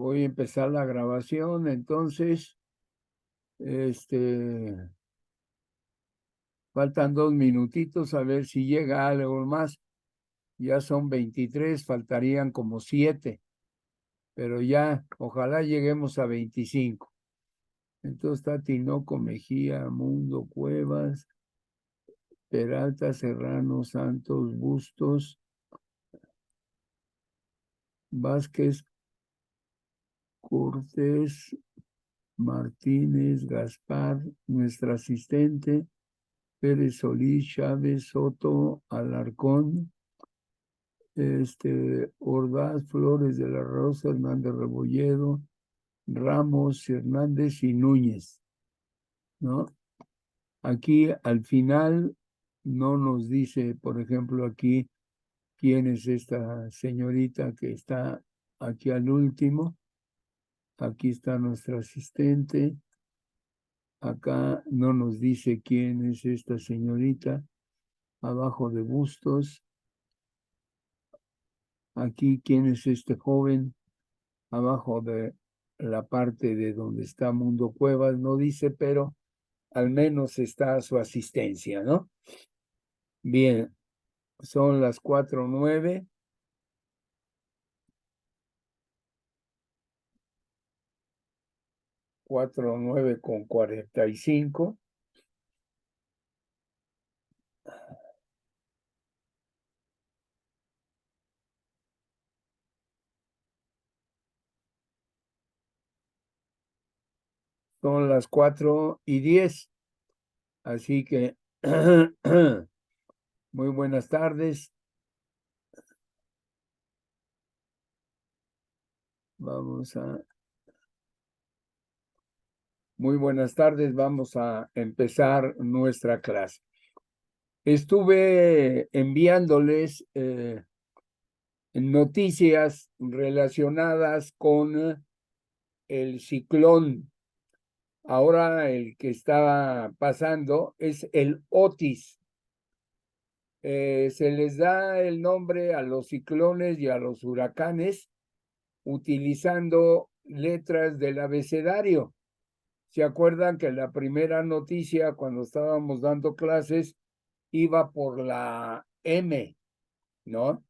Voy a empezar la grabación, entonces, faltan 2 minutitos a ver si llega algo más. Ya son 23, faltarían como 7, pero ya, ojalá lleguemos a 25. Entonces está Tinoco, Mejía, Mundo, Cuevas, Peralta, Serrano, Santos, Bustos, Vázquez, Cortés, Martínez, Gaspar, nuestra asistente, Pérez Solís, Chávez, Soto, Alarcón, Ordaz, Flores de la Rosa, Hernández Rebolledo, Ramos, Hernández y Núñez, ¿no? Aquí al final no nos dice, por ejemplo, aquí quién es esta señorita que está aquí al último. Aquí está nuestra asistente. Acá no nos dice quién es esta señorita. Abajo de Bustos. Aquí quién es este joven. Abajo de la parte de donde está Mundo Cuevas. No dice, pero al menos está a su asistencia, ¿no? Bien, son las 4:09. 4:09:45. Son las 4:10. Así que muy buenas tardes. Muy buenas tardes. Vamos a empezar nuestra clase. Estuve enviándoles noticias relacionadas con el ciclón. Ahora el que está pasando es el Otis. Se les da el nombre a los ciclones y a los huracanes utilizando letras del abecedario. ¿Se acuerdan que la primera noticia cuando estábamos dando clases iba por la M, ¿no?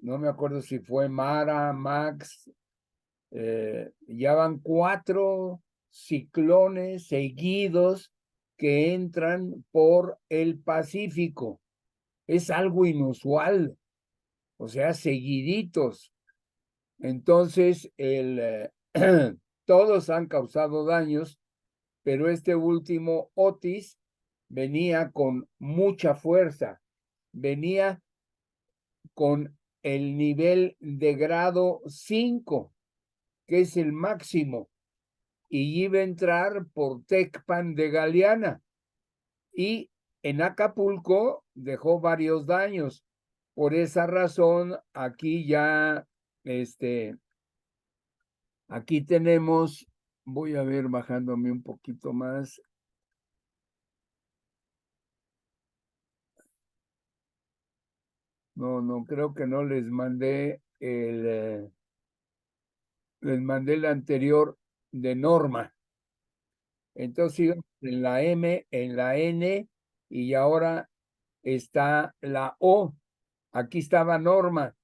No me acuerdo si fue Mara, Max. Ya van 4 ciclones seguidos que entran por el Pacífico. Es algo inusual, o sea, seguiditos. Entonces, todos han causado daños, pero este último Otis venía con mucha fuerza, venía con el nivel de grado 5, que es el máximo, y iba a entrar por Tecpan de Galeana, y en Acapulco dejó varios daños. Por esa razón, aquí ya, aquí tenemos, voy a ver bajándome un poquito más. No, creo que no les mandé les mandé el anterior de Norma. Entonces íbamos en la M, en la N, y ahora está la O. Aquí estaba Norma.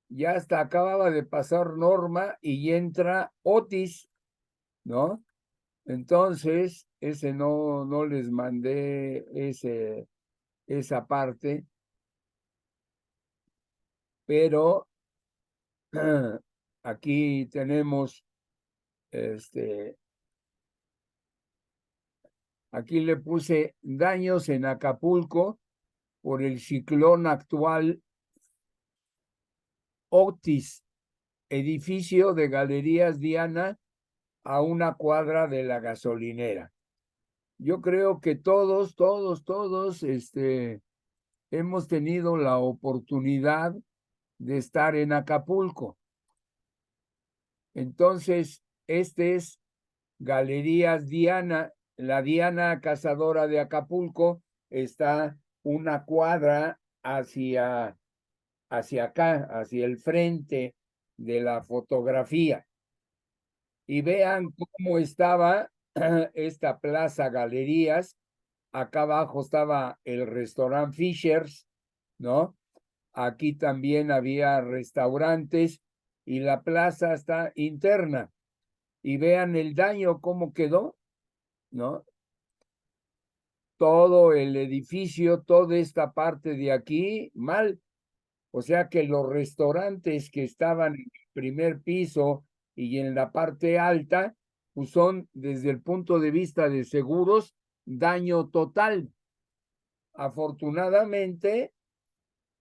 Ya hasta acababa de pasar Norma y entra Otis, ¿no? Entonces, ese no les mandé esa parte, pero aquí tenemos, aquí le puse daños en Acapulco por el ciclón actual Otis, edificio de Galerías Diana a una cuadra de la gasolinera. Yo creo que todos, hemos tenido la oportunidad de estar en Acapulco. Entonces, este es Galerías Diana, la Diana Cazadora de Acapulco está una cuadra hacia acá, hacia el frente de la fotografía. y vean cómo estaba esta plaza Galerías. Acá abajo estaba el restaurante Fishers, ¿no? Aquí también había restaurantes y la plaza está interna. Y vean el daño, cómo quedó, ¿no? Todo el edificio, toda esta parte de aquí, mal. O sea que los restaurantes que estaban en el primer piso y en la parte alta, pues son, desde el punto de vista de seguros, daño total. Afortunadamente,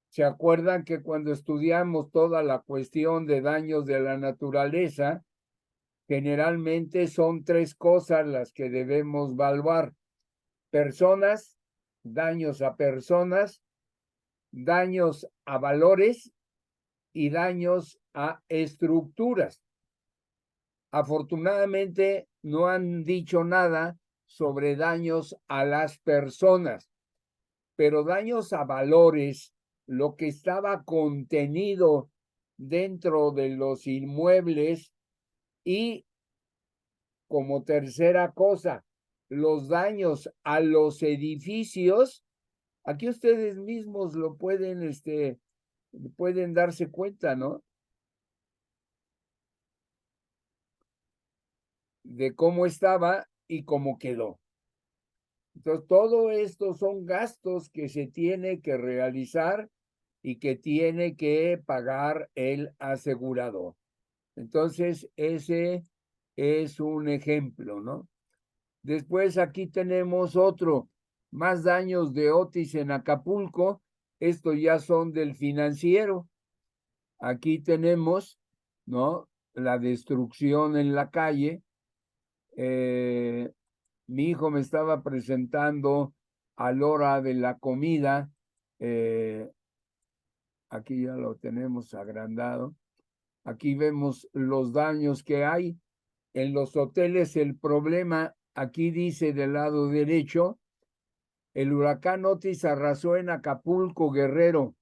¿se acuerdan que cuando estudiamos toda la cuestión de daños de la naturaleza, generalmente son tres cosas las que debemos evaluar? Personas, daños a personas, daños a valores y daños a estructuras. Afortunadamente no han dicho nada sobre daños a las personas, pero daños a valores, lo que estaba contenido dentro de los inmuebles, y como tercera cosa, los daños a los edificios. Aquí ustedes mismos lo pueden darse cuenta, ¿no? De cómo estaba y cómo quedó. Entonces, todo esto son gastos que se tiene que realizar y que tiene que pagar el asegurador. Entonces, ese es un ejemplo, ¿no? Después aquí tenemos otro, más daños de Otis en Acapulco. Estos ya son del financiero. Aquí tenemos, ¿no? La destrucción en la calle. Mi hijo me estaba presentando a la hora de la comida. Aquí ya lo tenemos agrandado. Aquí vemos los daños que hay. En los hoteles el problema, aquí dice del lado derecho, el huracán Otis arrasó en Acapulco, Guerrero.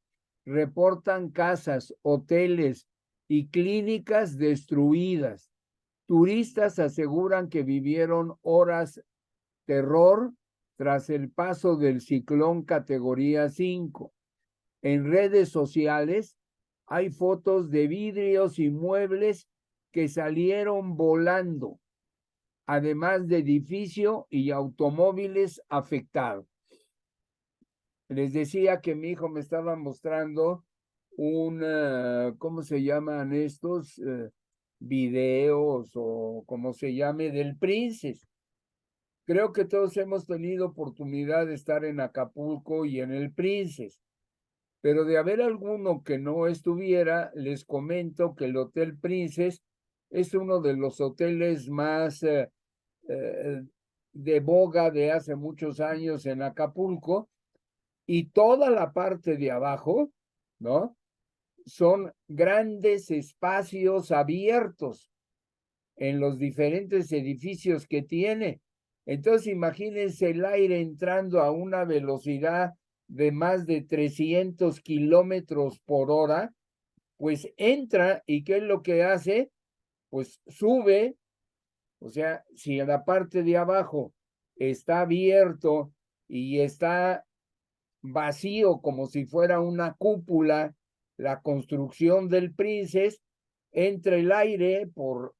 Reportan casas, hoteles y clínicas destruidas. Turistas aseguran que vivieron horas terror tras el paso del ciclón categoría 5. En redes sociales hay fotos de vidrios y muebles que salieron volando, además de edificio y automóviles afectados. Les decía que mi hijo me estaba mostrando ¿cómo se llaman estos? Videos o como se llame, del Princess. Creo que todos hemos tenido oportunidad de estar en Acapulco y en el Princess, pero de haber alguno que no estuviera, les comento que el Hotel Princess es uno de los hoteles más de boga de hace muchos años en Acapulco, y toda la parte de abajo, ¿no? Son grandes espacios abiertos en los diferentes edificios que tiene. Entonces, imagínense el aire entrando a una velocidad de más de 300 kilómetros por hora, pues entra, y ¿qué es lo que hace? Pues sube. O sea, si en la parte de abajo está abierto y está vacío como si fuera una cúpula, la construcción del Princess, entra el aire por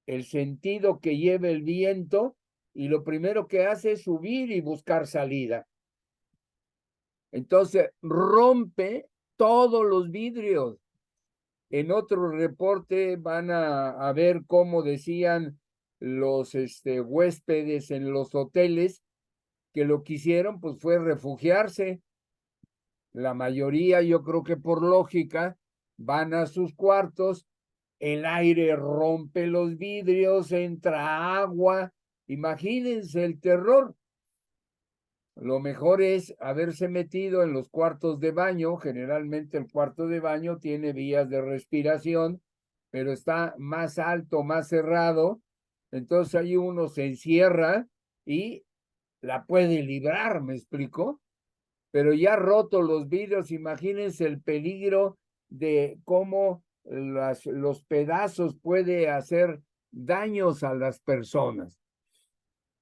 el sentido que lleva el viento y lo primero que hace es subir y buscar salida. Entonces rompe todos los vidrios. En otro reporte van a ver cómo decían los huéspedes en los hoteles que lo que hicieron pues fue refugiarse. La mayoría, yo creo que por lógica, van a sus cuartos, el aire rompe los vidrios, entra agua. Imagínense el terror. Lo mejor es haberse metido en los cuartos de baño. Generalmente el cuarto de baño tiene vías de respiración, pero está más alto, más cerrado. Entonces ahí uno se encierra y la puede librar, ¿me explico? Pero ya roto los vidrios, imagínense el peligro de cómo los pedazos puede hacer daños a las personas.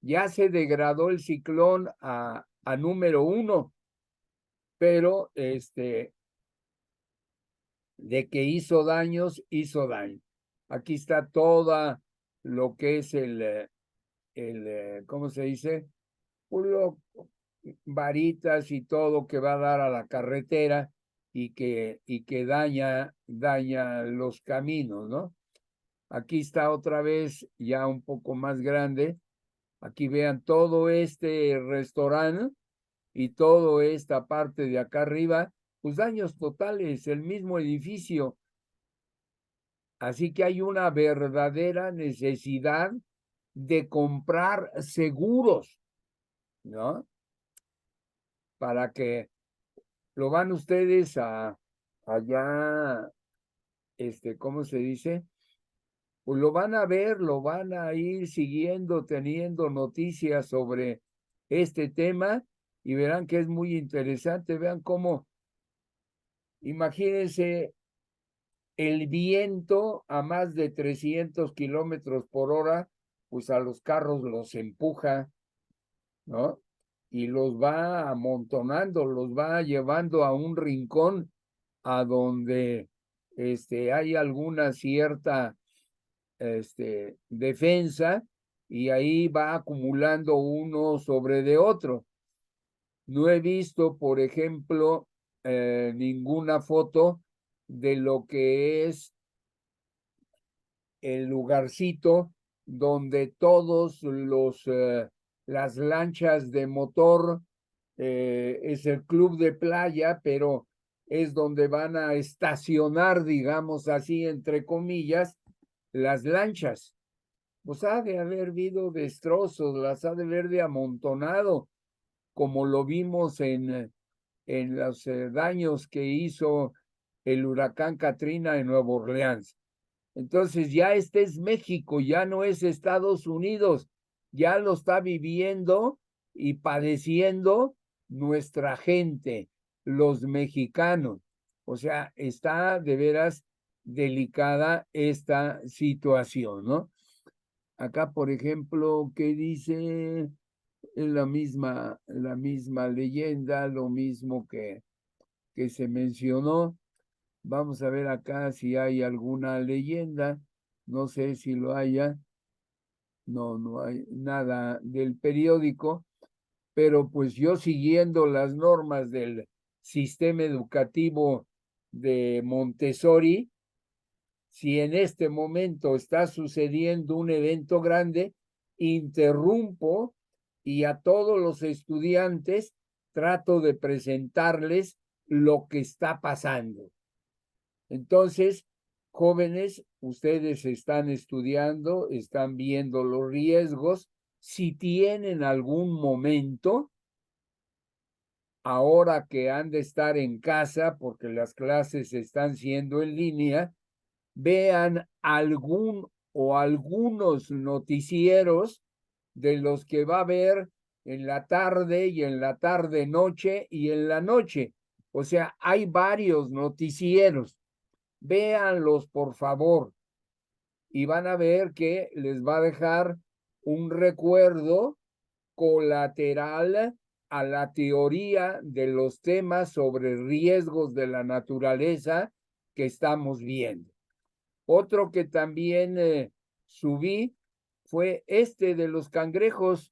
Ya se degradó el ciclón a número 1, pero de que hizo daños, hizo daño. Aquí está toda lo que es ¿cómo se dice? Varitas y todo que va a dar a la carretera y que daña los caminos, ¿no? Aquí está otra vez ya un poco más grande. Aquí vean todo este restaurante y toda esta parte de acá arriba, pues daños totales, el mismo edificio. Así que hay una verdadera necesidad de comprar seguros, ¿no? Para que lo van ustedes allá, ¿cómo se dice? Pues lo van a ver, lo van a ir siguiendo, teniendo noticias sobre este tema y verán que es muy interesante. Vean cómo, imagínense el viento a más de 300 kilómetros por hora, pues a los carros los empuja, ¿no? Y los va amontonando, los va llevando a un rincón a donde hay alguna cierta defensa y ahí va acumulando uno sobre de otro. No he visto, por ejemplo, ninguna foto de lo que es el lugarcito donde todos las lanchas de motor, es el club de playa, pero es donde van a estacionar, digamos así, entre comillas, las lanchas. Pues ha de haber habido destrozos, las ha de haber de amontonado, como lo vimos en los daños que hizo el huracán Katrina en Nueva Orleans. Entonces ya este es México, ya no es Estados Unidos, ya lo está viviendo y padeciendo nuestra gente, los mexicanos. O sea, está de veras delicada esta situación, ¿no? Acá, por ejemplo, ¿qué dice? Es la misma leyenda, lo mismo que se mencionó. Vamos a ver acá si hay alguna leyenda. No sé si lo haya. No, no hay nada del periódico, pero pues yo siguiendo las normas del sistema educativo de Montessori, si en este momento está sucediendo un evento grande, interrumpo y a todos los estudiantes trato de presentarles lo que está pasando. Entonces, jóvenes, ustedes están estudiando, están viendo los riesgos. Si tienen algún momento, ahora que han de estar en casa, porque las clases están siendo en línea, vean algún o algunos noticieros de los que va a haber en la tarde y en la tarde noche y en la noche. O sea, hay varios noticieros. Véanlos, por favor, y van a ver que les va a dejar un recuerdo colateral a la teoría de los temas sobre riesgos de la naturaleza que estamos viendo. Otro que también subí fue este de los cangrejos,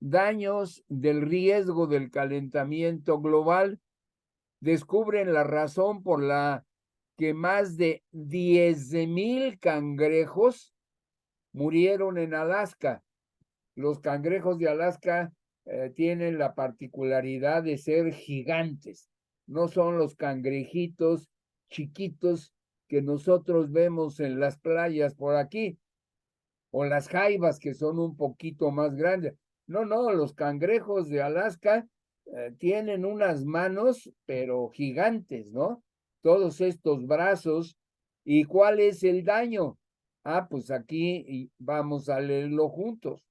daños del riesgo del calentamiento global. Descubren la razón por la que más de 10,000 cangrejos murieron en Alaska. Los cangrejos de Alaska tienen la particularidad de ser gigantes. No son los cangrejitos chiquitos que nosotros vemos en las playas por aquí, o las jaivas que son un poquito más grandes. No, no, los cangrejos de Alaska tienen unas manos, pero gigantes, ¿no? Todos estos brazos. ¿Y cuál es el daño? Ah, pues aquí vamos a leerlo juntos.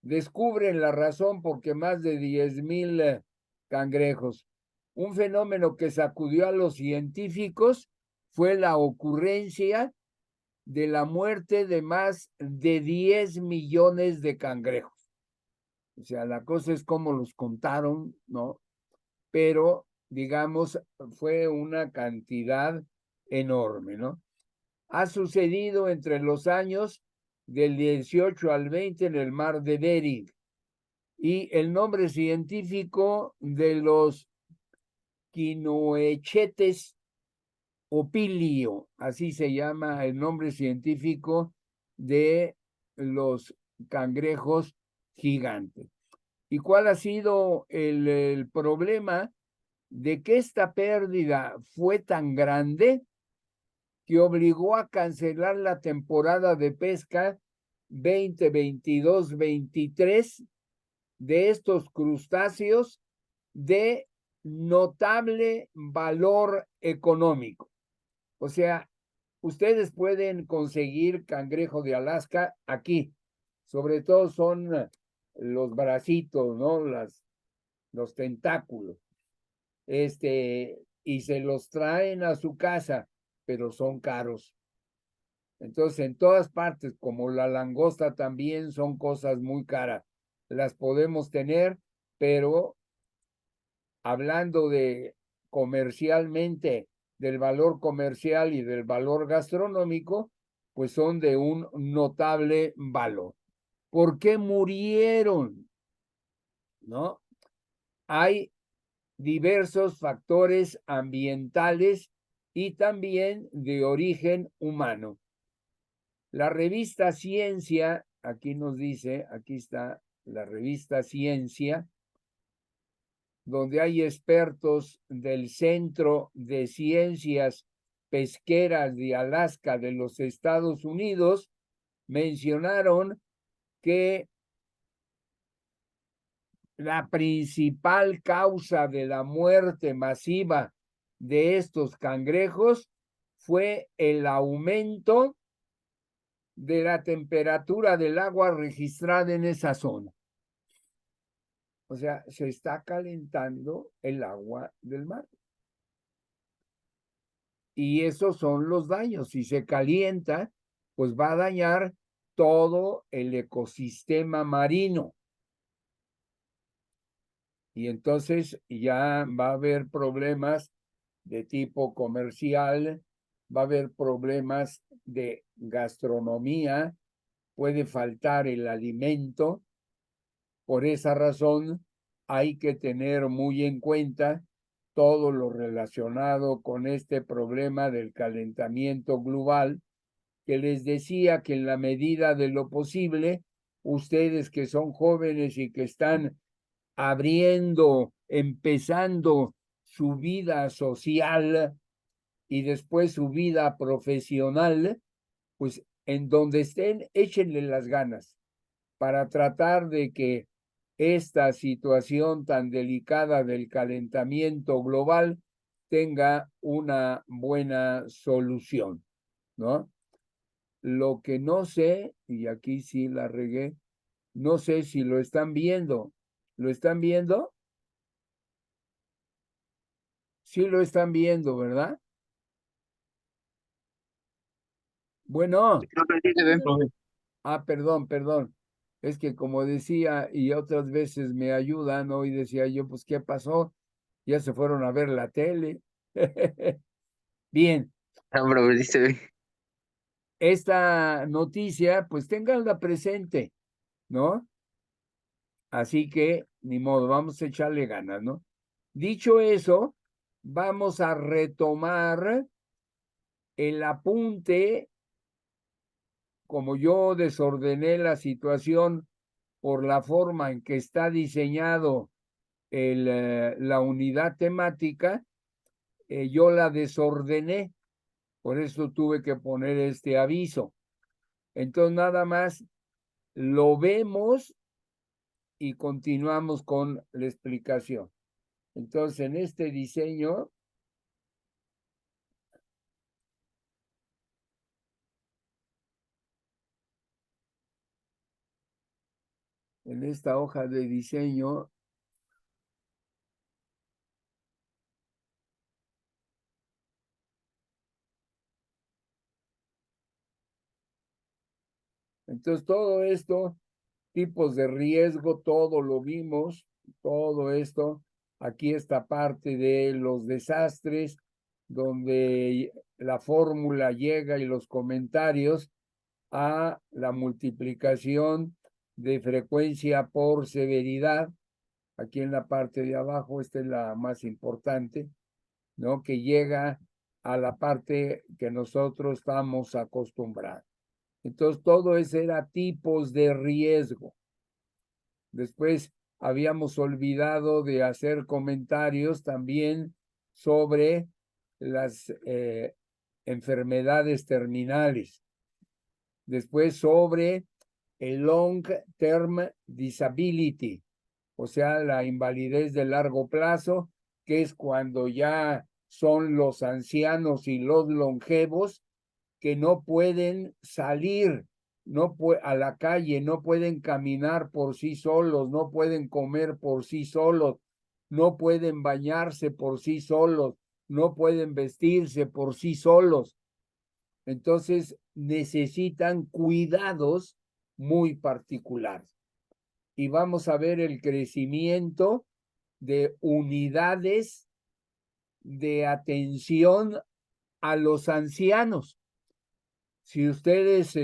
Descubren la razón por qué más de 10,000 cangrejos. Un fenómeno que sacudió a los científicos fue la ocurrencia de la muerte de más de 10 millones de cangrejos. O sea, la cosa es cómo los contaron, ¿no? Pero, digamos, fue una cantidad enorme, ¿no? Ha sucedido entre los años del 18 al 20 en el mar de Bering. Y el nombre científico de los quinoechetes opilio, así se llama el nombre científico de los cangrejos gigantes. ¿Y cuál ha sido el problema? De que esta pérdida fue tan grande que obligó a cancelar la temporada de pesca 2022-23 de estos crustáceos de notable valor económico. O sea, ustedes pueden conseguir cangrejo de Alaska aquí. Sobre todo son los bracitos, ¿no? Los tentáculos. Y se los traen a su casa, pero son caros. Entonces, en todas partes, como la langosta también son cosas muy caras. Las podemos tener, pero hablando de comercialmente, del valor comercial y del valor gastronómico, pues son de un notable valor. ¿Por qué murieron? ¿No? Hay diversos factores ambientales y también de origen humano. La revista Ciencia, aquí nos dice, aquí está la revista Ciencia, donde hay expertos del Centro de Ciencias Pesqueras de Alaska de los Estados Unidos, mencionaron que la principal causa de la muerte masiva de estos cangrejos fue el aumento de la temperatura del agua registrada en esa zona. O sea, se está calentando el agua del mar. Y esos son los daños. Si se calienta, pues va a dañar todo el ecosistema marino. Y entonces ya va a haber problemas de tipo comercial, va a haber problemas de gastronomía, puede faltar el alimento. Por esa razón, hay que tener muy en cuenta todo lo relacionado con este problema del calentamiento global, que les decía que en la medida de lo posible, ustedes que son jóvenes y que están empezando su vida social y después su vida profesional, pues en donde estén, échenle las ganas para tratar de que esta situación tan delicada del calentamiento global tenga una buena solución, ¿no? Lo que no sé, y aquí sí la regué, no sé si lo están viendo. ¿Lo están viendo? Sí lo están viendo, ¿verdad? Bueno, Creo que sí se ven, profe. perdón. Es que como decía, y otras veces me ayudan, hoy decía yo, pues, ¿qué pasó? Ya se fueron a ver la tele. Bien, No, profe, sí se ve. esta noticia, pues ténganla presente, ¿no? Así que, ni modo, vamos a echarle ganas, ¿no? Dicho eso, vamos a retomar el apunte, como yo desordené la situación por la forma en que está diseñado la unidad temática, yo la desordené, por eso tuve que poner este aviso. Entonces, nada más lo vemos y continuamos con la explicación. Entonces, en este diseño, en esta hoja de diseño, Entonces, todo esto, tipos de riesgo, todo lo vimos, todo esto. Aquí esta parte de los desastres, donde la fórmula llega y los comentarios a la multiplicación de frecuencia por severidad. Aquí en la parte de abajo, esta es la más importante, ¿no? Que llega a la parte que nosotros estamos acostumbrados. Entonces, todo eso era tipos de riesgo. Después habíamos olvidado de hacer comentarios también sobre las enfermedades terminales. Después sobre el long term disability, o sea, la invalidez de largo plazo, que es cuando ya son los ancianos y los longevos que no pueden salir a la calle, no pueden caminar por sí solos, no pueden comer por sí solos, no pueden bañarse por sí solos, no pueden vestirse por sí solos. Entonces necesitan cuidados muy particulares. Y vamos a ver el crecimiento de unidades de atención a los ancianos. Si ustedes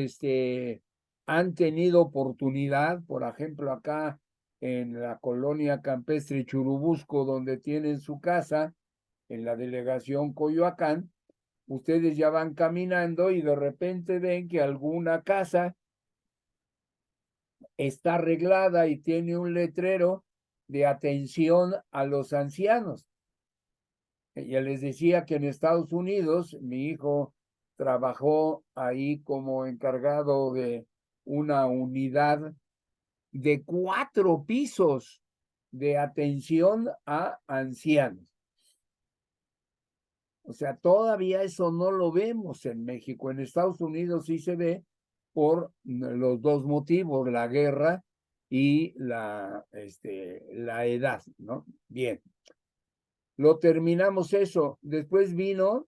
han tenido oportunidad, por ejemplo, acá en la colonia campestre Churubusco, donde tienen su casa, en la delegación Coyoacán, ustedes ya van caminando y de repente ven que alguna casa está arreglada y tiene un letrero de atención a los ancianos. Ya les decía que en Estados Unidos mi hijo trabajó ahí como encargado de una unidad de 4 pisos de atención a ancianos. O sea, todavía eso no lo vemos en México. En Estados Unidos sí se ve por los dos motivos, la guerra y la edad, ¿no? Bien, lo terminamos eso. Después vino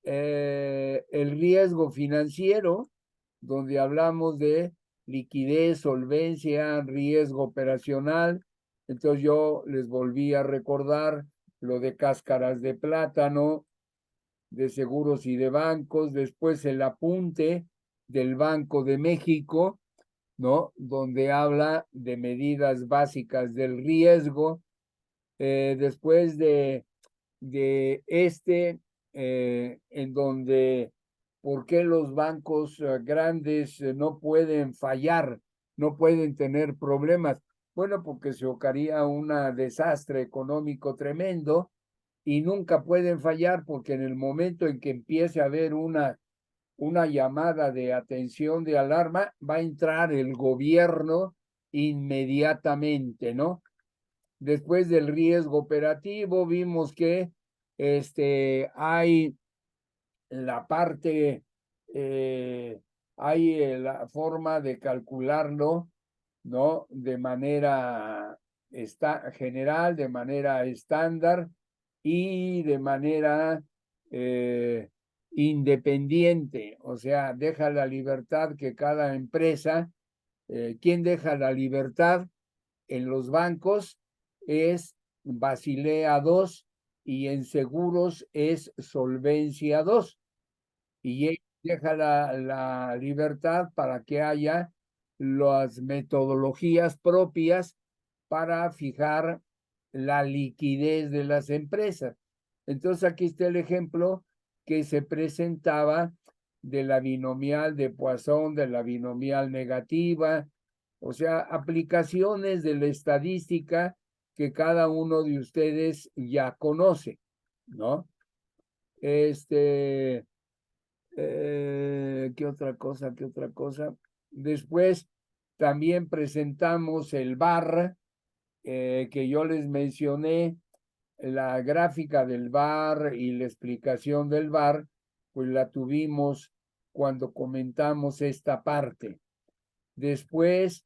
el riesgo financiero, donde hablamos de liquidez, solvencia, riesgo operacional. Entonces yo les volví a recordar lo de cáscaras de plátano, de seguros y de bancos, después el apunte del Banco de México, ¿no? Donde habla de medidas básicas del riesgo, después de en donde por qué los bancos grandes no pueden fallar, no pueden tener problemas. Bueno, porque se ocaría un desastre económico tremendo y nunca pueden fallar porque en el momento en que empiece a haber una llamada de atención de alarma, va a entrar el gobierno inmediatamente, ¿no? Después del riesgo operativo, vimos que hay la parte, hay la forma de calcularlo, ¿no? De manera general, de manera estándar y de manera independiente. O sea, deja la libertad que cada empresa, ¿quién deja la libertad? En los bancos es Basilea II y en seguros es Solvencia II. Y deja la libertad para que haya las metodologías propias para fijar la liquidez de las empresas. Entonces aquí está el ejemplo que se presentaba de la binomial de Poisson, de la binomial negativa, o sea, aplicaciones de la estadística que cada uno de ustedes ya conoce, ¿no? ¿Qué otra cosa? ¿Qué otra cosa? Después también presentamos el VAR, que yo les mencioné, la gráfica del VAR y la explicación del VAR, pues la tuvimos cuando comentamos esta parte. Después,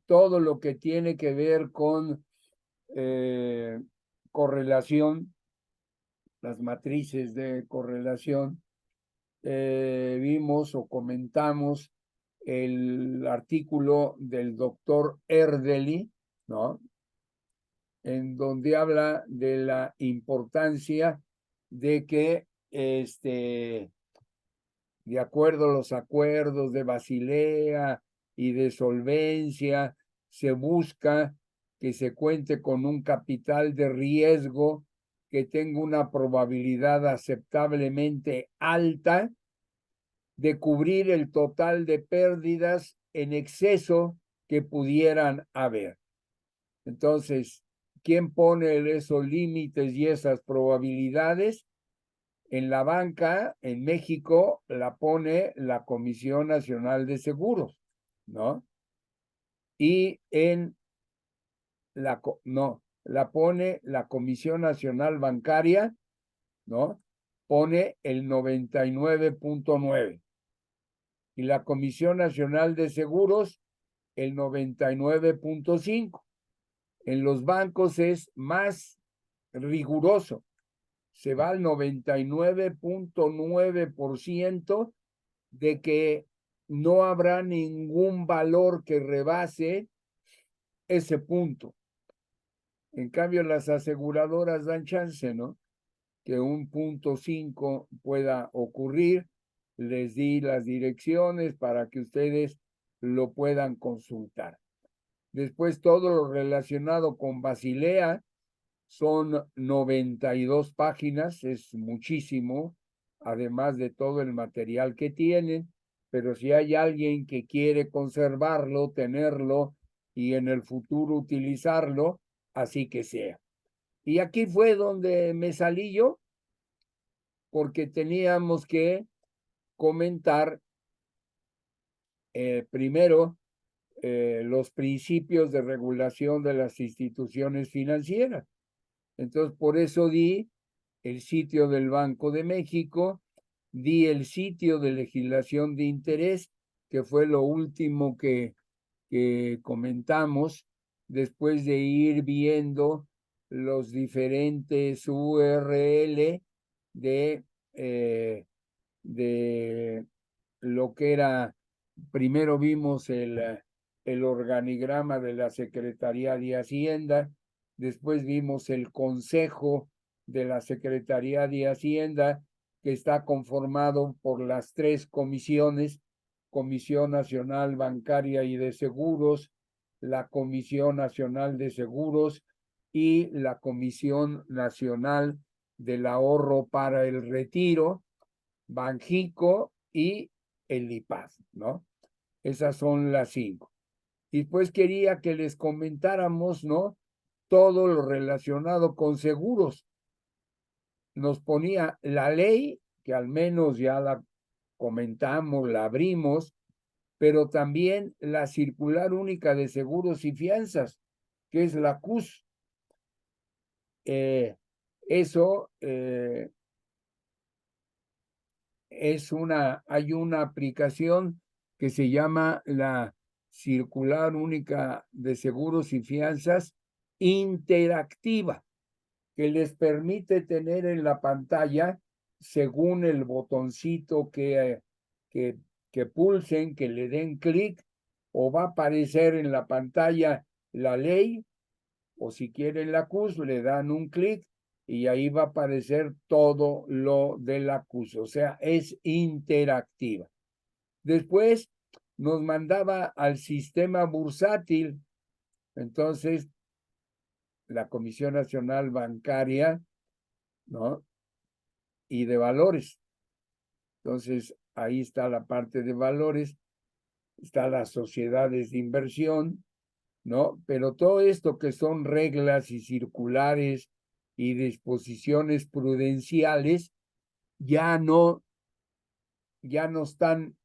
todo lo que tiene que ver con correlación, las matrices de correlación, vimos o comentamos el artículo del doctor Erdely, ¿no? En donde habla de la importancia de que, de acuerdo a los acuerdos de Basilea y de solvencia, se busca que se cuente con un capital de riesgo que tenga una probabilidad aceptablemente alta de cubrir el total de pérdidas en exceso que pudieran haber. Entonces, ¿quién pone esos límites y esas probabilidades? En la banca, en México, la pone la Comisión Nacional de Seguros, ¿no? Y la pone la Comisión Nacional Bancaria, ¿no? Pone el 99.9. Y la Comisión Nacional de Seguros, el 99.5. En los bancos es más riguroso. Se va al 99.9% de que no habrá ningún valor que rebase ese punto. En cambio, las aseguradoras dan chance, ¿no? Que 1.5 pueda ocurrir. Les di las direcciones para que ustedes lo puedan consultar. Después, todo lo relacionado con Basilea son 92 páginas, es muchísimo, además de todo el material que tienen, pero si hay alguien que quiere conservarlo, tenerlo y en el futuro utilizarlo, así que sea. Y aquí fue donde me salí yo, porque teníamos que comentar primero los principios de regulación de las instituciones financieras. Entonces, por eso di el sitio del Banco de México, di el sitio de legislación de interés, que fue lo último que comentamos, después de ir viendo los diferentes URL de lo que era, primero vimos el organigrama de la Secretaría de Hacienda, después vimos el Consejo de la Secretaría de Hacienda, que está conformado por las tres comisiones: Comisión Nacional Bancaria y de Seguros, la Comisión Nacional de Seguros y la Comisión Nacional del Ahorro para el Retiro, Banjico y el IPAD, ¿no? Esas son las 5. Y pues quería que les comentáramos, ¿no? Todo lo relacionado con seguros. Nos ponía la ley, que al menos ya la comentamos, la abrimos, pero también la Circular Única de Seguros y Fianzas, que es la CUS. Eso hay una aplicación que se llama la Circular Única de Seguros y Fianzas interactiva, que les permite tener en la pantalla, según el botoncito que pulsen, que le den clic, o va a aparecer en la pantalla la ley, o si quieren la CUS, le dan un clic y ahí va a aparecer todo lo de la CUS, o sea, es interactiva. Después nos mandaba al sistema bursátil, entonces la Comisión Nacional Bancaria, ¿no? Y de valores. Entonces, ahí está la parte de valores, está las sociedades de inversión, ¿no? Pero todo esto que son reglas y circulares y disposiciones prudenciales ya no están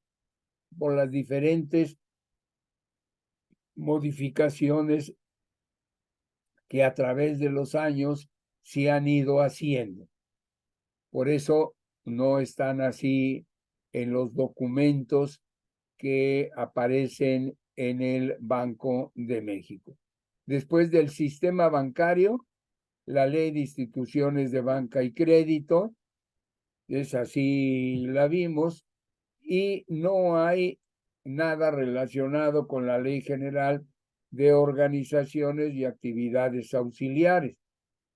por las diferentes modificaciones que a través de los años se han ido haciendo. Por eso no están así en los documentos que aparecen en el Banco de México. Después del sistema bancario, la Ley de Instituciones de Banca y Crédito, es así la vimos, y no hay nada relacionado con la Ley General de Organizaciones y Actividades Auxiliares.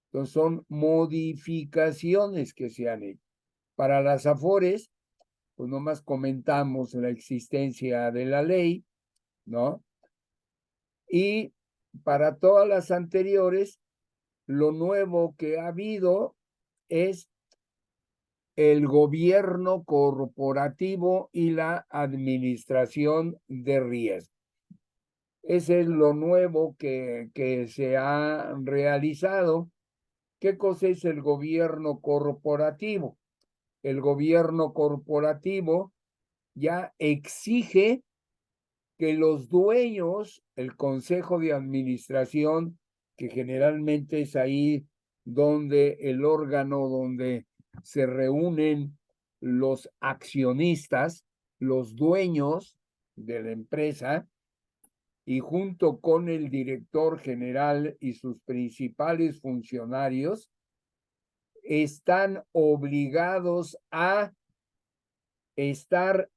Entonces son modificaciones que se han hecho. Para las AFORES, pues nomás comentamos la existencia de la ley, ¿no? Y para todas las anteriores, lo nuevo que ha habido es el gobierno corporativo y la administración de riesgo. Ese es lo nuevo que se ha realizado. ¿Qué cosa es el gobierno corporativo? El gobierno corporativo ya exige que los dueños, el consejo de administración, que generalmente es ahí donde el órgano donde se reúnen los accionistas, los dueños de la empresa, y junto con el director general y sus principales funcionarios, están obligados a estar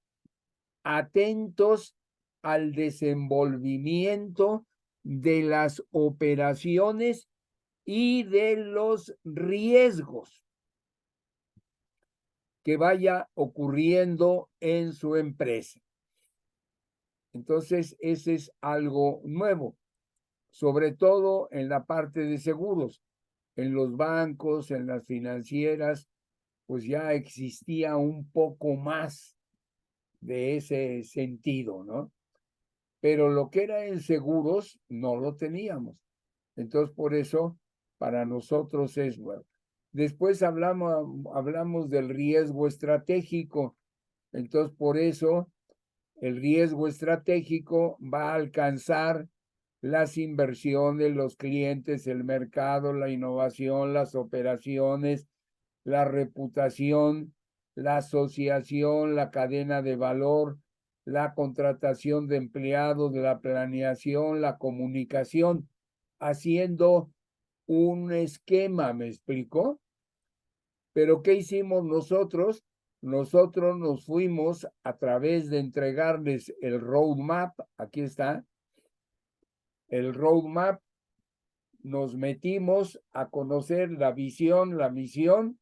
atentos al desenvolvimiento de las operaciones y de los riesgos que vaya ocurriendo en su empresa. Entonces, ese es algo nuevo, sobre todo en la parte de seguros. En los bancos, en las financieras, pues ya existía un poco más de ese sentido, ¿no? Pero lo que era en seguros no lo teníamos. Entonces, por eso, para nosotros es bueno. Después hablamos del riesgo estratégico. Entonces, por eso, el riesgo estratégico va a alcanzar las inversiones, los clientes, el mercado, la innovación, las operaciones, la reputación, la asociación, la cadena de valor, la contratación de empleados, la planeación, la comunicación, haciendo un esquema, ¿me explico? Pero ¿qué hicimos nosotros? Nosotros nos fuimos a través de entregarles el roadmap, aquí está, el roadmap, nos metimos a conocer la visión, la misión,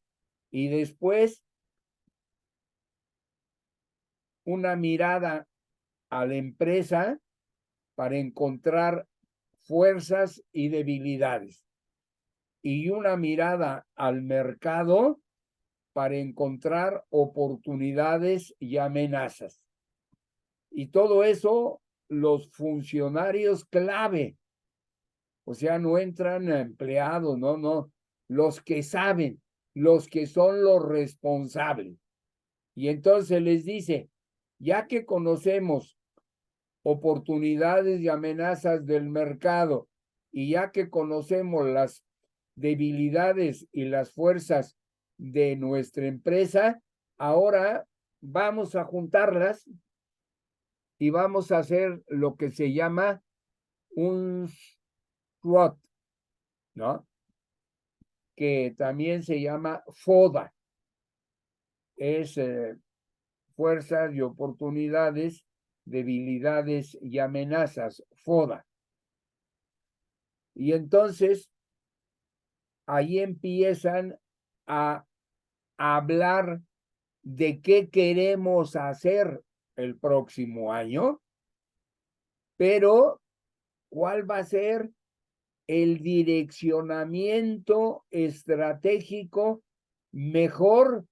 y después una mirada a la empresa para encontrar fuerzas y debilidades, y una mirada al mercado para encontrar oportunidades y amenazas. Y todo eso, los funcionarios clave, o sea, no entran empleados, no, los que saben, los que son los responsables. Y entonces les dice, ya que conocemos oportunidades y amenazas del mercado, y ya que conocemos las debilidades y las fuerzas de nuestra empresa, ahora vamos a juntarlas y vamos a hacer lo que se llama un SWOT, ¿no? Que también se llama FODA. Es fuerzas y oportunidades, debilidades y amenazas, FODA. Y entonces ahí empiezan a hablar de qué queremos hacer el próximo año, pero cuál va a ser el direccionamiento estratégico mejor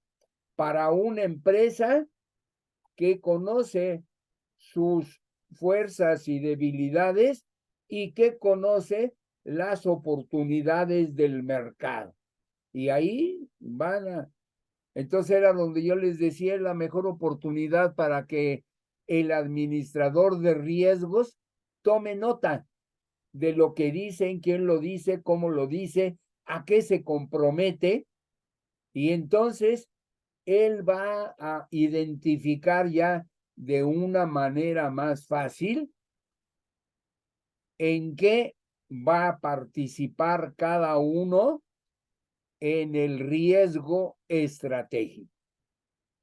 para una empresa que conoce sus fuerzas y debilidades y que conoce las oportunidades del mercado. Y ahí van a... Entonces era donde yo les decía, es la mejor oportunidad para que el administrador de riesgos tome nota de lo que dicen, quién lo dice, cómo lo dice, a qué se compromete, y entonces él va a identificar ya de una manera más fácil en qué va a participar cada uno en el riesgo estratégico.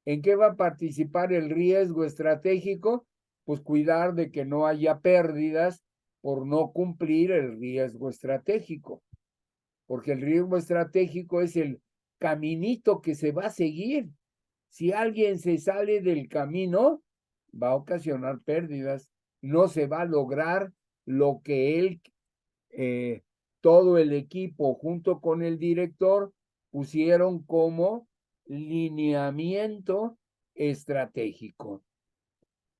¿En qué va a participar el riesgo estratégico? Pues cuidar de que no haya pérdidas por no cumplir el riesgo estratégico, porque el riesgo estratégico es el caminito que se va a seguir. Si alguien se sale del camino, va a ocasionar pérdidas, no se va a lograr lo que él, todo el equipo junto con el director pusieron como lineamiento estratégico.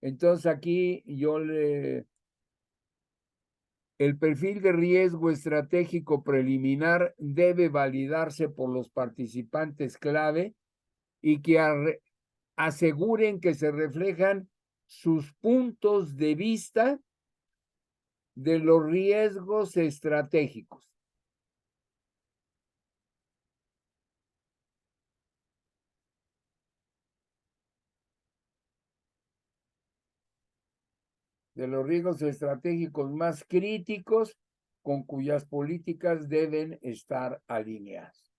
Entonces aquí el perfil de riesgo estratégico preliminar debe validarse por los participantes clave y que aseguren que se reflejan sus puntos de vista de los riesgos estratégicos. De los riesgos estratégicos más críticos con cuyas políticas deben estar alineadas.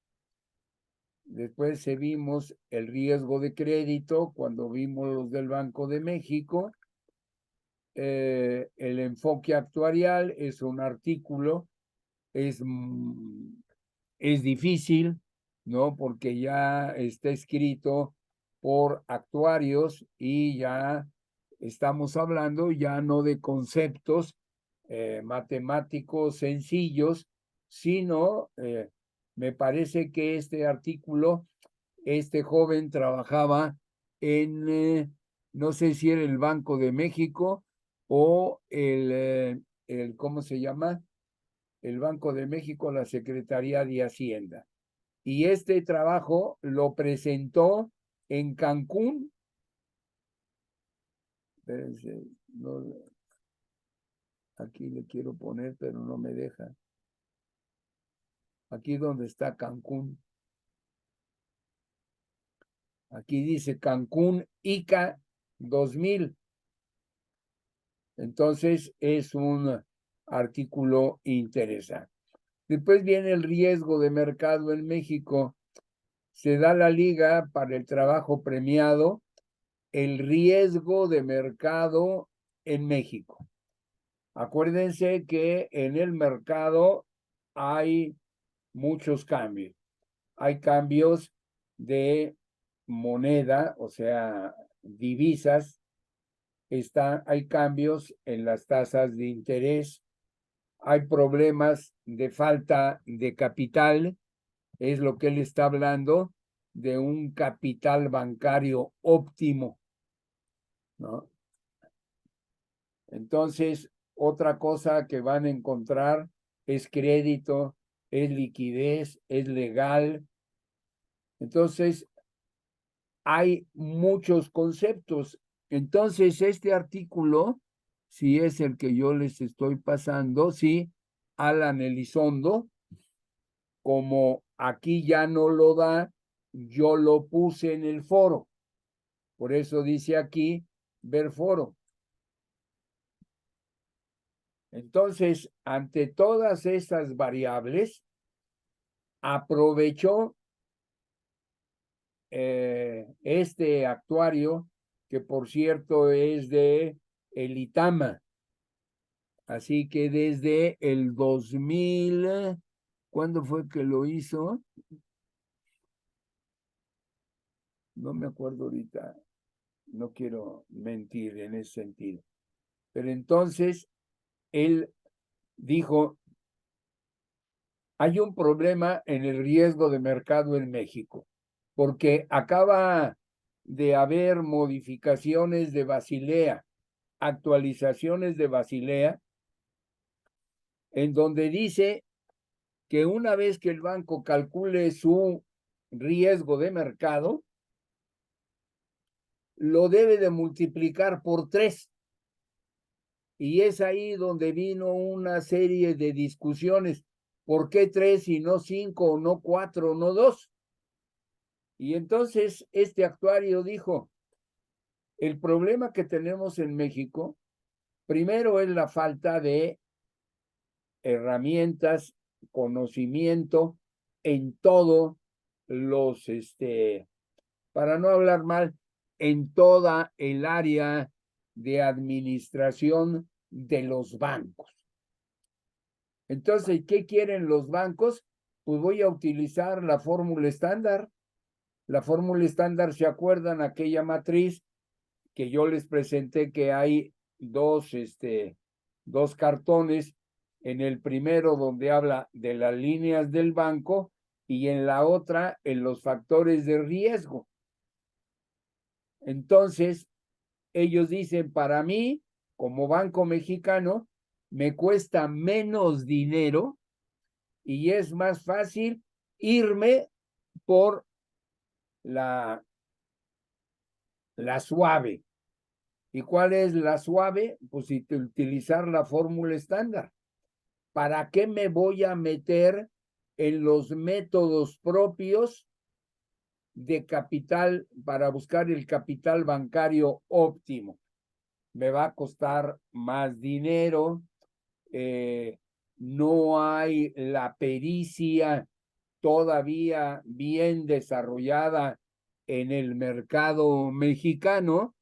Después vimos el riesgo de crédito cuando vimos los del Banco de México. El enfoque actuarial es un artículo, es difícil, ¿no? Porque ya está escrito por actuarios y ya estamos hablando ya no de conceptos matemáticos sencillos, sino me parece que este artículo, este joven trabajaba en, no sé si era el Banco de México o ¿cómo se llama? El Banco de México, la Secretaría de Hacienda. Y este trabajo lo presentó en Cancún. No, aquí le quiero poner, pero no me deja. Aquí donde está Cancún. Aquí dice Cancún ICA 2000. Entonces es un artículo interesante. Después viene el riesgo de mercado en México. Se da la liga para el trabajo premiado, el riesgo de mercado en México. Acuérdense que en el mercado hay muchos cambios. Hay cambios de moneda, o sea, divisas. Hay cambios en las tasas de interés. Hay problemas de falta de capital. Es lo que él está hablando de un capital bancario óptimo, ¿no? Entonces, otra cosa que van a encontrar es crédito, es liquidez, es legal. Entonces, hay muchos conceptos. Entonces, este artículo, si es el que yo les estoy pasando, sí, Alan Elizondo, como aquí ya no lo da, yo lo puse en el foro. Por eso dice aquí, ver foro. Entonces, ante todas estas variables, aprovechó este actuario, que por cierto es de el ITAMA. Así que desde el 2000, ¿cuándo fue que lo hizo? No me acuerdo ahorita, no quiero mentir en ese sentido. Pero entonces él dijo, hay un problema en el riesgo de mercado en México, porque acaba de haber modificaciones de Basilea, actualizaciones de Basilea, en donde dice que una vez que el banco calcule su riesgo de mercado, lo debe de multiplicar por 3. Y es ahí donde vino una serie de discusiones. ¿Por qué 3 y no 5 o no 4 o no 2? Y entonces este actuario dijo, el problema que tenemos en México, primero es la falta de herramientas, conocimiento en todos los para no hablar mal, en toda el área de administración de los bancos. Entonces, ¿qué quieren los bancos? Pues voy a utilizar la fórmula estándar. La fórmula estándar, ¿se acuerdan? Aquella matriz que yo les presenté, que hay dos cartones. En el primero donde habla de las líneas del banco y en la otra en los factores de riesgo. Entonces, ellos dicen, para mí, como Banco Mexicano, me cuesta menos dinero y es más fácil irme por la suave. ¿Y cuál es la suave? Pues utilizar la fórmula estándar. ¿Para qué me voy a meter en los métodos propios de capital para buscar el capital bancario óptimo? Me va a costar más dinero, no hay la pericia todavía bien desarrollada en el mercado mexicano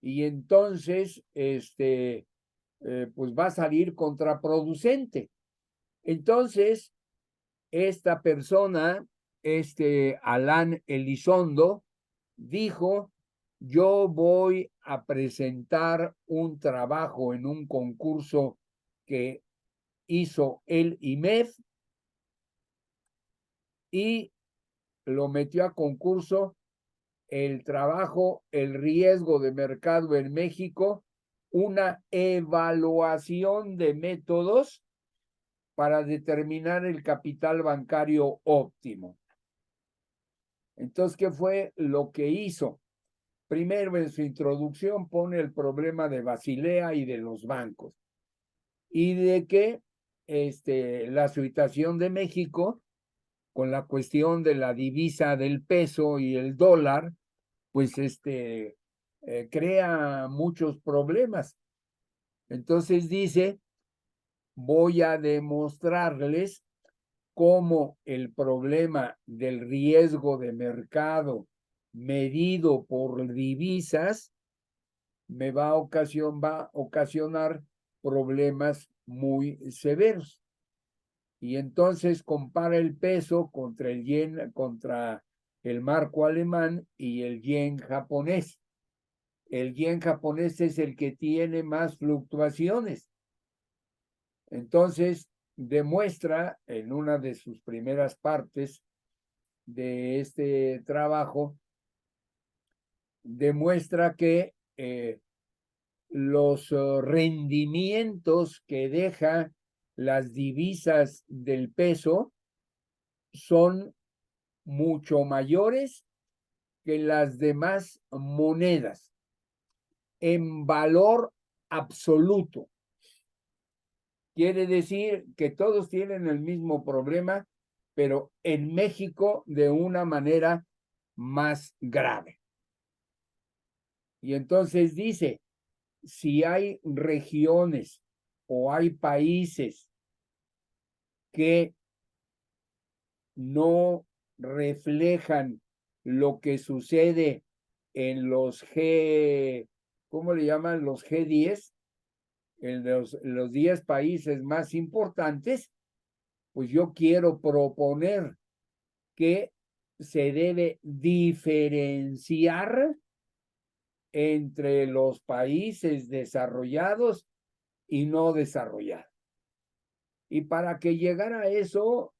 y entonces pues va a salir contraproducente. Entonces, esta persona, Alan Elizondo, dijo, yo voy a presentar un trabajo en un concurso que hizo el IMEF y lo metió a concurso el trabajo, el riesgo de mercado en México, una evaluación de métodos para determinar el capital bancario óptimo. Entonces, ¿qué fue lo que hizo? Primero, en su introducción, pone el problema de Basilea y de los bancos y de que la situación de México con la cuestión de la divisa del peso y el dólar, pues crea muchos problemas. Entonces dice, voy a demostrarles cómo el problema del riesgo de mercado medido por divisas me va a ocasionar problemas muy severos. Y entonces compara el peso contra el yen, contra el marco alemán y el yen japonés. El yen japonés es el que tiene más fluctuaciones. Entonces, demuestra en una de sus primeras partes de este trabajo, demuestra que los rendimientos que deja las divisas del peso son mucho mayores que las demás monedas en valor absoluto. Quiere decir que todos tienen el mismo problema, pero en México de una manera más grave. Y entonces dice, si hay regiones o hay países que no reflejan lo que sucede en los ¿cómo le llaman? Los G10, en los 10 países más importantes, pues yo quiero proponer que se debe diferenciar entre los países desarrollados y no desarrollados. Y para que llegara a eso,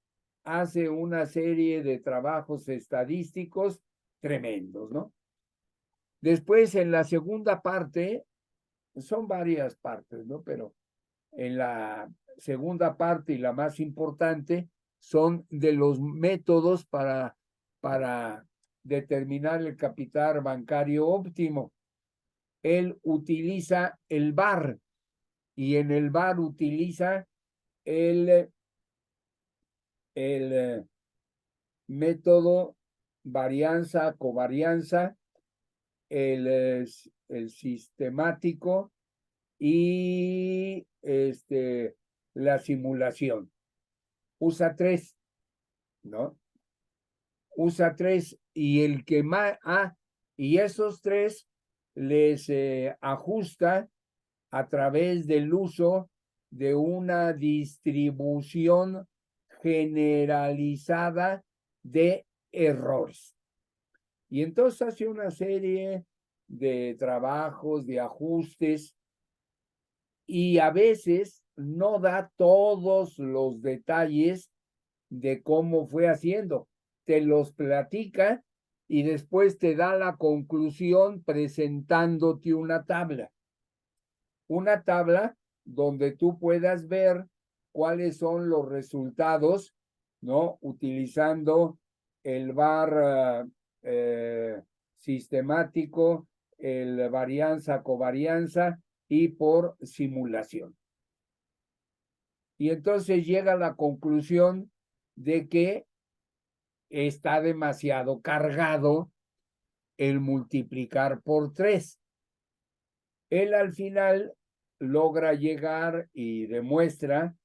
hace una serie de trabajos estadísticos tremendos, ¿no? Después, en la segunda parte, son varias partes, ¿no? Pero en la segunda parte y la más importante son de los métodos para determinar el capital bancario óptimo. Él utiliza el VAR y en el VAR utiliza el método varianza, covarianza, el sistemático y la simulación. Usa tres, ¿no? Usa tres y el que más, y esos tres les ajusta a través del uso de una distribución generalizada de errores. Y entonces hace una serie de trabajos, de ajustes, y a veces no da todos los detalles de cómo fue haciendo. Te los platica y después te da la conclusión presentándote una tabla. Una tabla donde tú puedas ver cuáles son los resultados, ¿no? Utilizando el VAR sistemático, el varianza, covarianza y por simulación. Y entonces llega a la conclusión de que está demasiado cargado el multiplicar por 3. Él al final logra llegar y demuestra,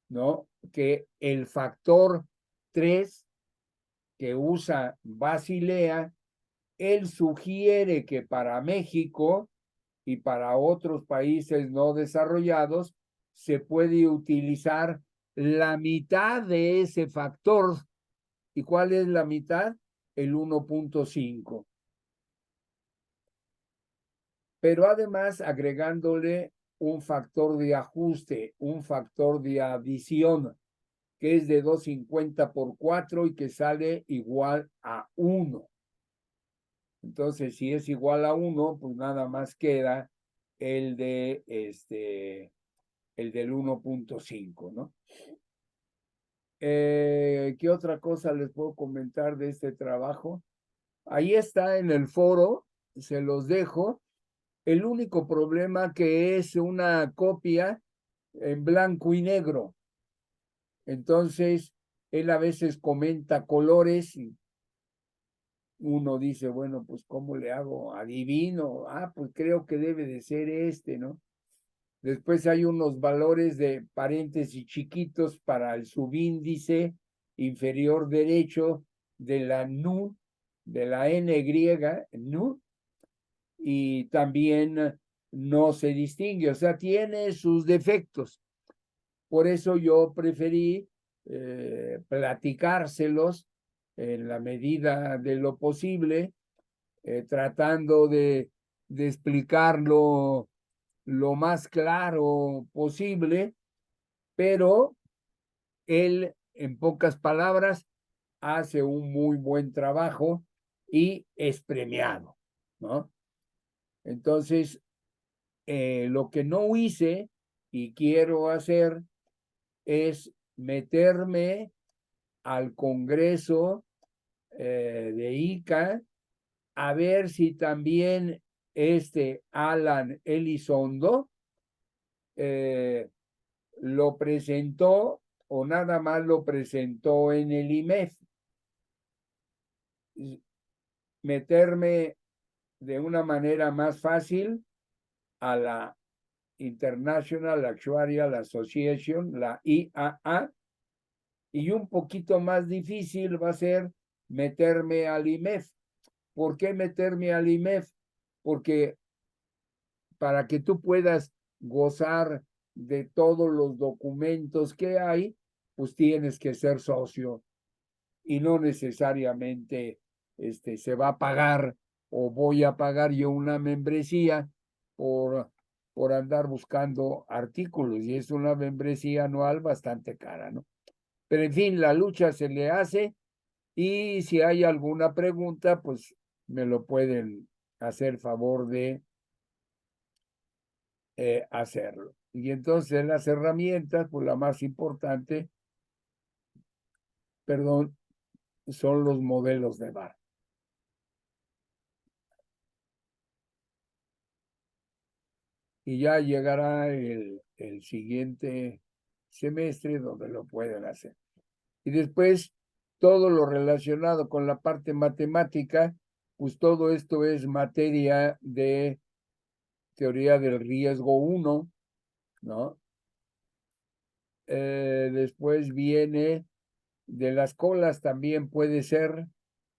¿no?, que el factor 3 que usa Basilea, él sugiere que para México y para otros países no desarrollados se puede utilizar la mitad de ese factor. ¿Y cuál es la mitad? El 1.5. Pero además agregándole un factor de ajuste, un factor de adición, que es de 250 por 4 y que sale igual a 1. Entonces, si es igual a 1, pues nada más queda el de el del 1.5, ¿no? ¿Qué otra cosa les puedo comentar de este trabajo? Ahí está en el foro, se los dejo. El único problema que es una copia en blanco y negro. Entonces, él a veces comenta colores y uno dice, bueno, pues ¿cómo le hago? Adivino, pues creo que debe de ser este, ¿no? Después hay unos valores de paréntesis chiquitos para el subíndice inferior derecho de la NU, de la N griega, NU, y también no se distingue, o sea, tiene sus defectos. Por eso yo preferí platicárselos en la medida de lo posible, tratando de explicarlo lo más claro posible, pero él, en pocas palabras, hace un muy buen trabajo y es premiado, ¿no? Entonces, lo que no hice y quiero hacer es meterme al Congreso de ICA a ver si también Alan Elizondo lo presentó o nada más lo presentó en el IMEF. Meterme de una manera más fácil a la International Actuarial Association, la IAA, y un poquito más difícil va a ser meterme al IMEF. ¿Por qué meterme al IMEF? Porque para que tú puedas gozar de todos los documentos que hay, pues tienes que ser socio y no necesariamente se va a pagar o voy a pagar yo una membresía por andar buscando artículos y es una membresía anual bastante cara, ¿no? Pero en fin, la lucha se le hace y si hay alguna pregunta, pues me lo pueden hacer favor de hacerlo. Y entonces las herramientas, pues la más importante, perdón, son los modelos de VAR. Y ya llegará el siguiente semestre donde lo pueden hacer. Y después, todo lo relacionado con la parte matemática, pues todo esto es materia de teoría del riesgo 1, ¿no? Después viene de las colas también puede ser,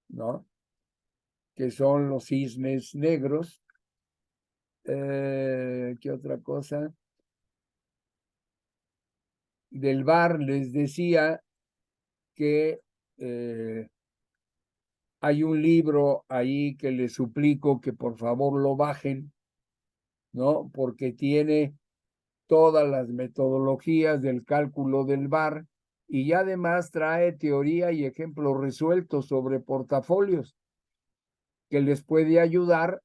¿no? que son los cisnes negros. ¿Qué otra cosa? Del VAR les decía que hay un libro ahí que les suplico que por favor lo bajen, ¿no? Porque tiene todas las metodologías del cálculo del VAR y además trae teoría y ejemplos resueltos sobre portafolios que les puede ayudar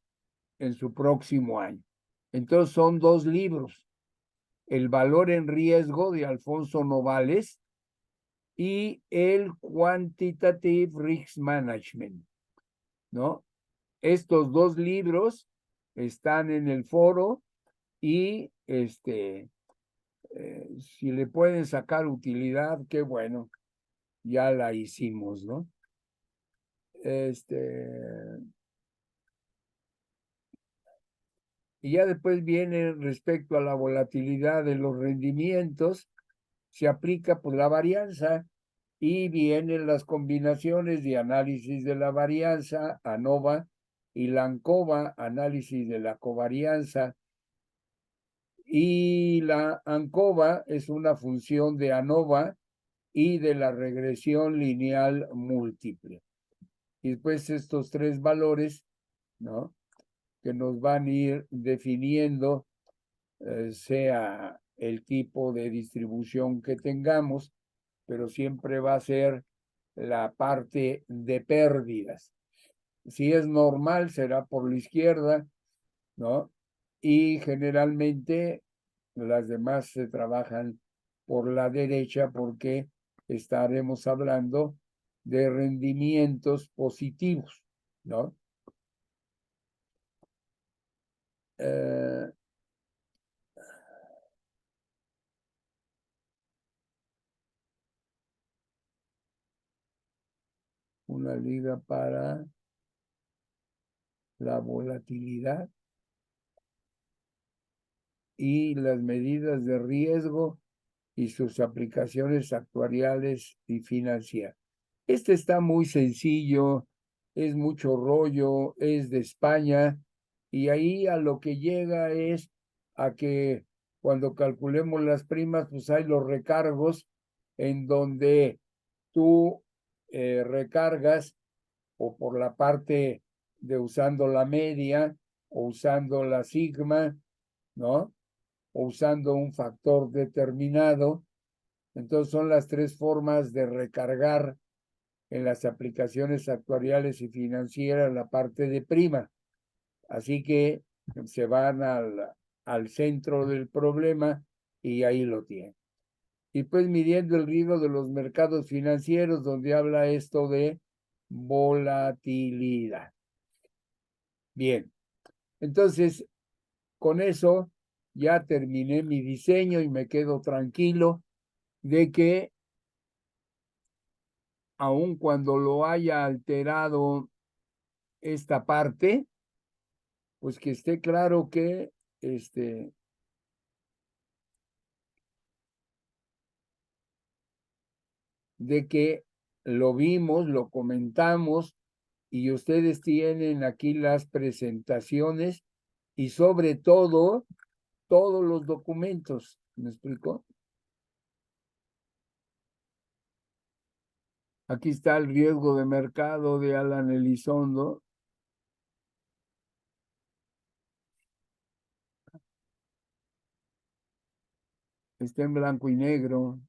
en su próximo año. Entonces son dos libros, El valor en riesgo de Alfonso Novales y el Quantitative Risk Management, ¿no? Estos dos libros están en el foro y si le pueden sacar utilidad, qué bueno, ya la hicimos, ¿no? Y ya después viene respecto a la volatilidad de los rendimientos, se aplica pues la varianza y vienen las combinaciones de análisis de la varianza, ANOVA, y la ANCOVA, análisis de la covarianza. Y la ANCOVA es una función de ANOVA y de la regresión lineal múltiple. Y después estos tres valores, ¿no? Que nos van a ir definiendo, sea el tipo de distribución que tengamos, pero siempre va a ser la parte de pérdidas. Si es normal, será por la izquierda, ¿no? Y generalmente las demás se trabajan por la derecha porque estaremos hablando de rendimientos positivos, ¿no? Una liga para la volatilidad y las medidas de riesgo y sus aplicaciones actuariales y financieras. Este está muy sencillo, es mucho rollo, es de España, y ahí a lo que llega es a que cuando calculemos las primas, pues hay los recargos en donde tú recargas o por la parte de usando la media o usando la sigma, ¿no? O usando un factor determinado. Entonces son las tres formas de recargar en las aplicaciones actuariales y financieras la parte de prima. Así que se van al centro del problema y ahí lo tienen. Y pues midiendo el riesgo de los mercados financieros, donde habla esto de volatilidad. Bien, entonces con eso ya terminé mi diseño y me quedo tranquilo de que aun cuando lo haya alterado esta parte, pues que esté claro que de que lo vimos, lo comentamos y ustedes tienen aquí las presentaciones y sobre todo todos los documentos. ¿Me explico? Aquí está el riesgo de mercado de Alan Elizondo. Está en blanco y negro.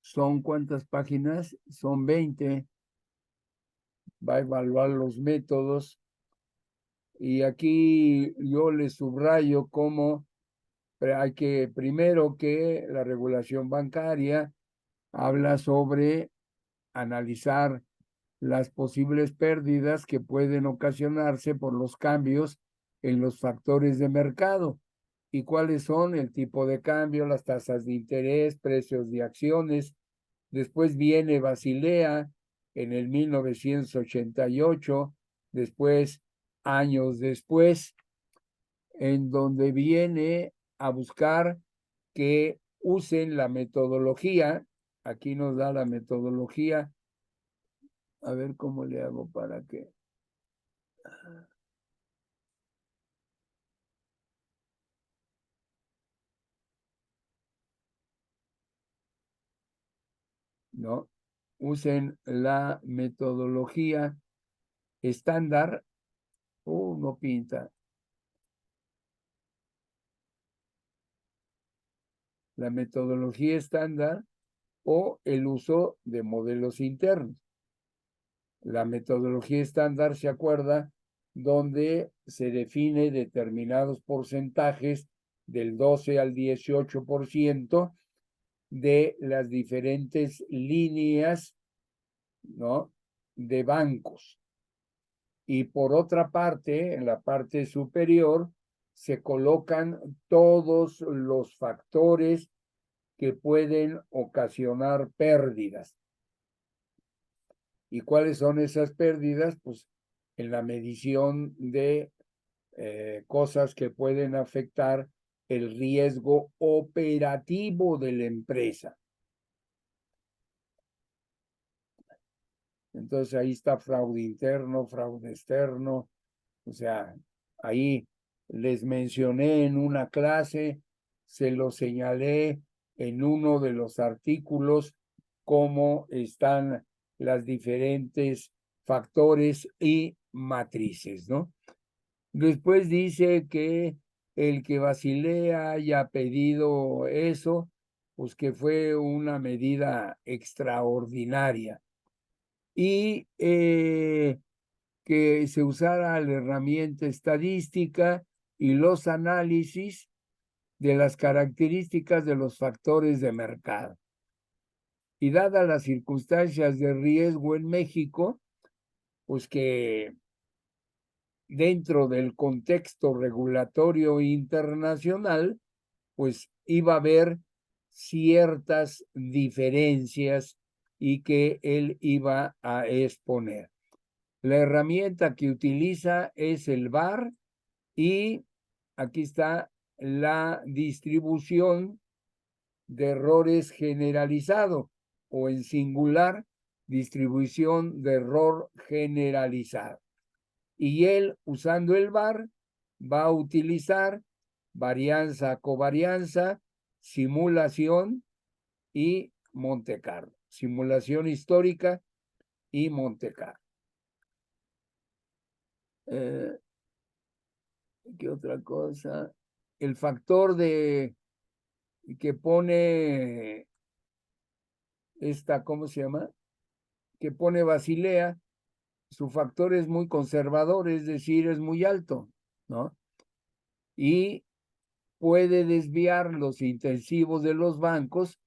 ¿Son cuántas páginas? Son 20. Va a evaluar los métodos. Y aquí yo les subrayo cómo hay que, primero que la regulación bancaria habla sobre analizar las posibles pérdidas que pueden ocasionarse por los cambios en los factores de mercado. ¿Y cuáles son? El tipo de cambio, las tasas de interés, precios de acciones. Después viene Basilea en el 1988, después, años después, en donde viene a buscar que usen la metodología. Aquí nos da la metodología A ver cómo le hago para que... No, usen la metodología estándar. No pinta. La metodología estándar o el uso de modelos internos. La metodología estándar, ¿se acuerda? Donde se define determinados porcentajes del 12 al 18% de las diferentes líneas, ¿no?, de bancos. Y por otra parte, en la parte superior, se colocan todos los factores que pueden ocasionar pérdidas. ¿Y cuáles son esas pérdidas? Pues en la medición de cosas que pueden afectar el riesgo operativo de la empresa. Entonces ahí está fraude interno, fraude externo. O sea, ahí les mencioné en una clase, se lo señalé en uno de los artículos, cómo están las diferentes factores y matrices, ¿no? Después dice que el que Basilea haya pedido eso, pues que fue una medida extraordinaria. Y que se usara la herramienta estadística y los análisis de las características de los factores de mercado. Y dadas las circunstancias de riesgo en México, pues que dentro del contexto regulatorio internacional, pues iba a haber ciertas diferencias y que él iba a exponer. La herramienta que utiliza es el VAR y aquí está la distribución de errores generalizado o en singular, distribución de error generalizado. Y él, usando el VAR, va a utilizar varianza, covarianza, simulación y Monte Carlo. Simulación histórica y Monte Carlo. ¿Qué otra cosa? El factor de que pone esta, ¿cómo se llama? Que pone Basilea, su factor es muy conservador, es decir, es muy alto, ¿no? Y puede desviar los intensivos de los bancos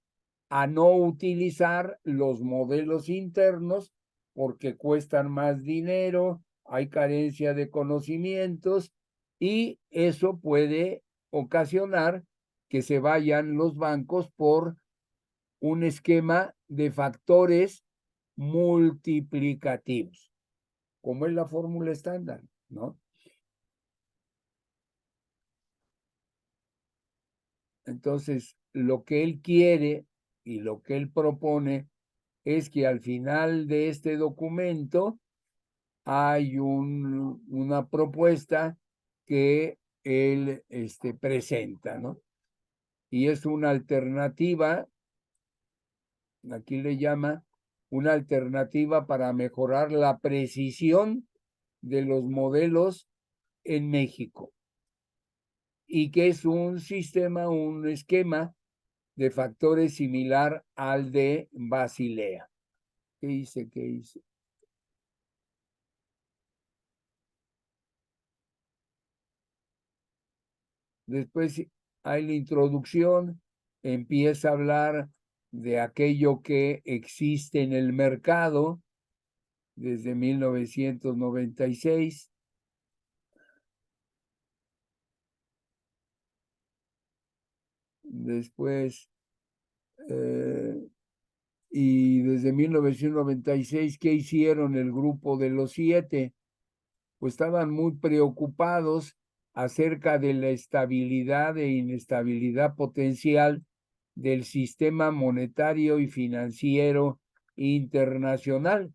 a no utilizar los modelos internos porque cuestan más dinero, hay carencia de conocimientos y eso puede ocasionar que se vayan los bancos por un esquema de factores multiplicativos, como es la fórmula estándar, ¿no? Entonces, lo que él quiere y lo que él propone es que al final de este documento hay una propuesta que él presenta, ¿no? Y es una alternativa, aquí le llama, una alternativa para mejorar la precisión de los modelos en México. Y que es un sistema, un esquema de factores similar al de Basilea. ¿Qué hice? ¿Qué hice? Después hay la introducción, empieza a hablar de aquello que existe en el mercado desde 1996. Después, y desde 1996, ¿qué hicieron el grupo de los 7? Pues estaban muy preocupados acerca de la estabilidad e inestabilidad potencial del sistema monetario y financiero internacional.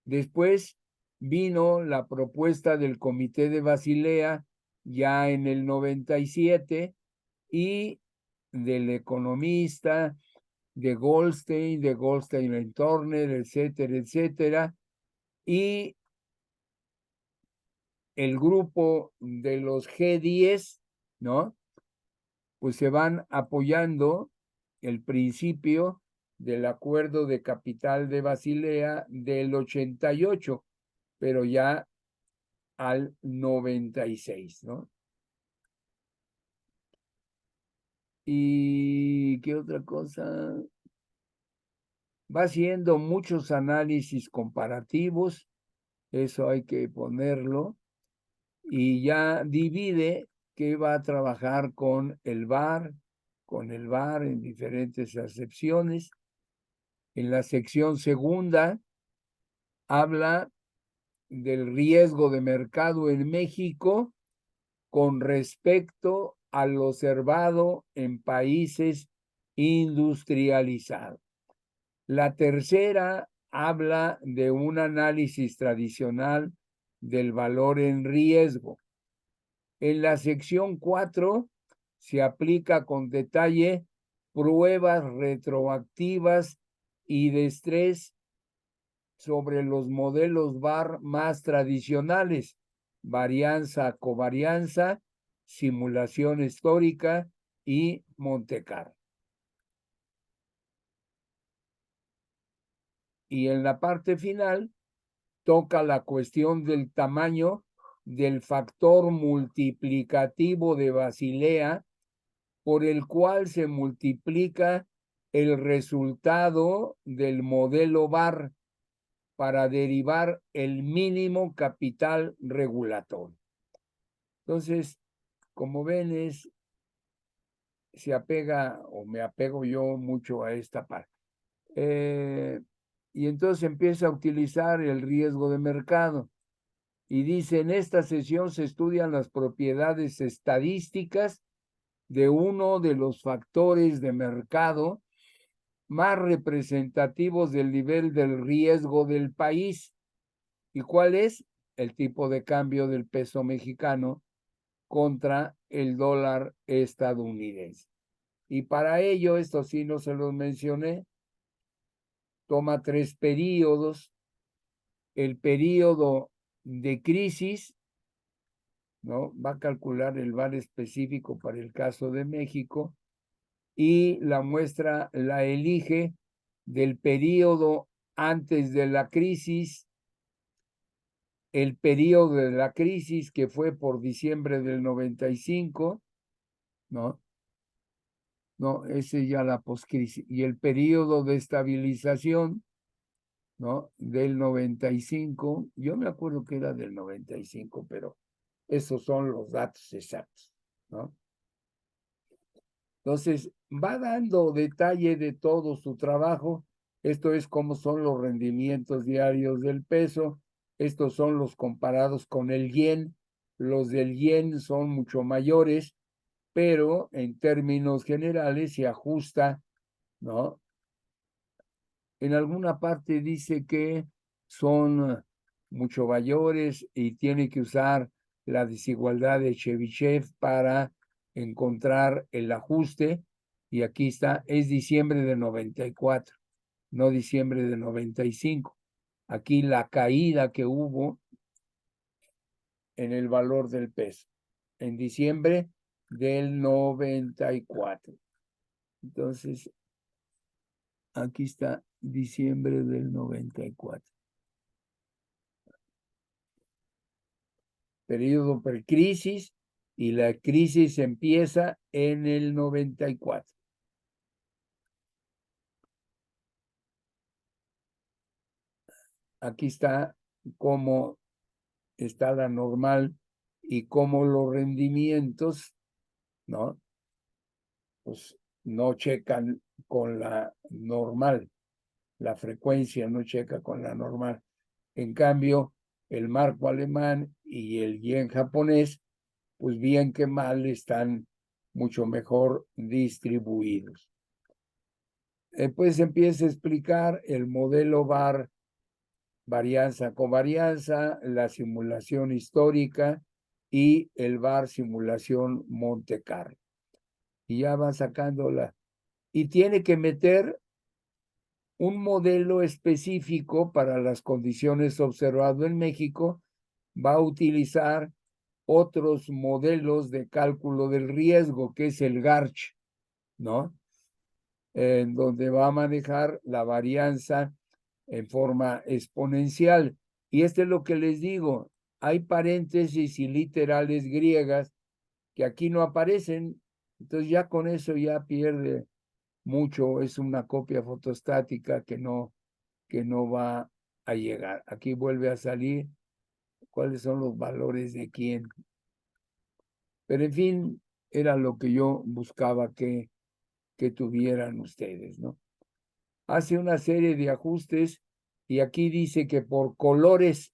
Después vino la propuesta del Comité de Basilea ya en el 97 y del economista, de Goldstein Turner, etcétera, etcétera, y el grupo de los G10, ¿no? Pues se van apoyando el principio del acuerdo de capital de Basilea del 88, pero ya al 96, ¿no? ¿Y qué otra cosa? Va haciendo muchos análisis comparativos, eso hay que ponerlo, y ya divide que va a trabajar con el VAR en diferentes acepciones. En la sección segunda habla del riesgo de mercado en México con respecto al observado en países industrializados. La tercera habla de un análisis tradicional del valor en riesgo. En la sección 4 se aplica con detalle pruebas retroactivas y de estrés sobre los modelos VAR más tradicionales, varianza, covarianza, simulación histórica y Monte Carlo. Y en la parte final toca la cuestión del tamaño del factor multiplicativo de Basilea por el cual se multiplica el resultado del modelo VAR para derivar el mínimo capital regulatorio. Entonces, como ven, se apega o me apego yo mucho a esta parte. Y entonces empieza a utilizar el riesgo de mercado. Y dice, en esta sesión se estudian las propiedades estadísticas de uno de los factores de mercado más representativos del nivel del riesgo del país. ¿Y cuál es? El tipo de cambio del peso mexicano contra el dólar estadounidense. Y para ello, esto sí no se los mencioné, toma 3 periodos. El periodo de crisis, ¿no? Va a calcular el VAR específico para el caso de México y la muestra la elige del periodo antes de la crisis, el periodo de la crisis que fue por diciembre del 95, ¿no? No, ese ya la poscrisis, y el periodo de estabilización, ¿no? Del 95, yo me acuerdo que era del 95, pero esos son los datos exactos, ¿no? Entonces, va dando detalle de todo su trabajo. Esto es cómo son los rendimientos diarios del peso. Estos son los comparados con el yen. Los del yen son mucho mayores, pero en términos generales se ajusta, ¿no? En alguna parte dice que son mucho mayores y tiene que usar la desigualdad de Chebyshev para encontrar el ajuste. Y aquí está, es diciembre de 94, no diciembre de 95. Aquí la caída que hubo en el valor del peso en diciembre del 94. Entonces, aquí está diciembre del 94. Periodo precrisis, y la crisis empieza en el 94. Aquí está cómo está la normal y cómo los rendimientos, ¿no? Pues no checan con la normal, la frecuencia no checa con la normal. En cambio, el marco alemán y el yen japonés, pues bien que mal están mucho mejor distribuidos. Pues empieza a explicar el modelo VAR varianza, covarianza, la simulación histórica y el VAR simulación Monte Carlo. Y ya va sacándola. Y tiene que meter un modelo específico para las condiciones observadas en México. Va a utilizar otros modelos de cálculo del riesgo, que es el GARCH, ¿no? En donde va a manejar la varianza en forma exponencial. Y esto es lo que les digo, hay paréntesis y literales griegas que aquí no aparecen, entonces ya con eso ya pierde mucho, es una copia fotostática que no va a llegar. Aquí vuelve a salir cuáles son los valores de quién. Pero en fin, era lo que yo buscaba que tuvieran ustedes, ¿no? Hace una serie de ajustes y aquí dice que por colores,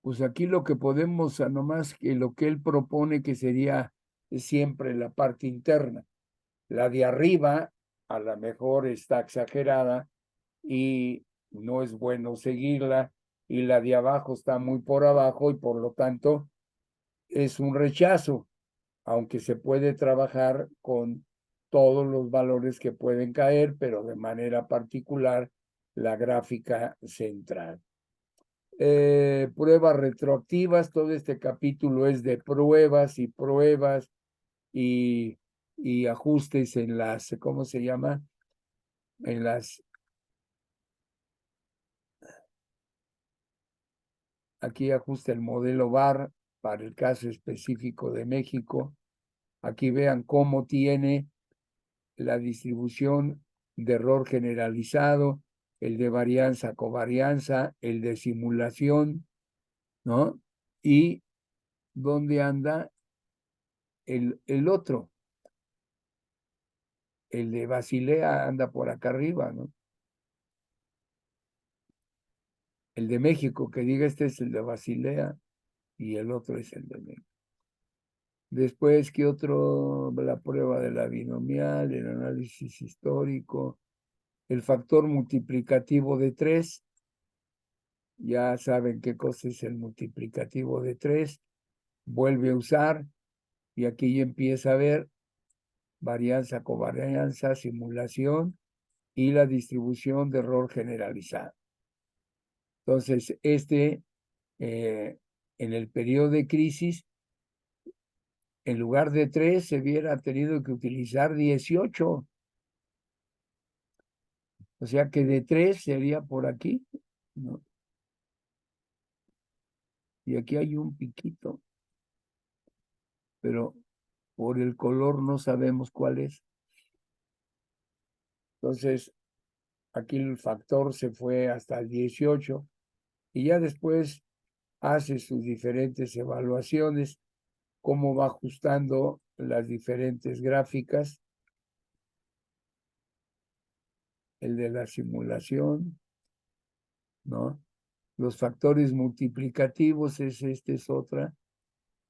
pues aquí lo que podemos, nomás que lo que él propone que sería siempre la parte interna. La de arriba a lo mejor está exagerada y no es bueno seguirla, y la de abajo está muy por abajo y por lo tanto es un rechazo, aunque se puede trabajar con todos los valores que pueden caer, pero de manera particular la gráfica central. Pruebas retroactivas, todo este capítulo es de pruebas y ajustes en las, ¿cómo se llama? En las, aquí ajusta el modelo VAR para el caso específico de México. Aquí vean cómo tiene la distribución de error generalizado, el de varianza, covarianza, el de simulación, ¿no? Y dónde anda el otro, el de Basilea anda por acá arriba, ¿no? El de México, que diga este es el de Basilea y el otro es el de México. Después, ¿qué otro? La prueba de la binomial, el análisis histórico, el factor multiplicativo de 3. Ya saben qué cosa es el multiplicativo de 3. Vuelve a usar y aquí ya empieza a ver varianza, covarianza, simulación y la distribución de error generalizado. Entonces, en el periodo de crisis, en lugar de 3, se hubiera tenido que utilizar 18. O sea que de 3 sería por aquí, ¿no? Y aquí hay un piquito, pero por el color no sabemos cuál es. Entonces, aquí el factor se fue hasta el 18 y ya después hace sus diferentes evaluaciones, cómo va ajustando las diferentes gráficas, el de la simulación, ¿no? Los factores multiplicativos, es otra,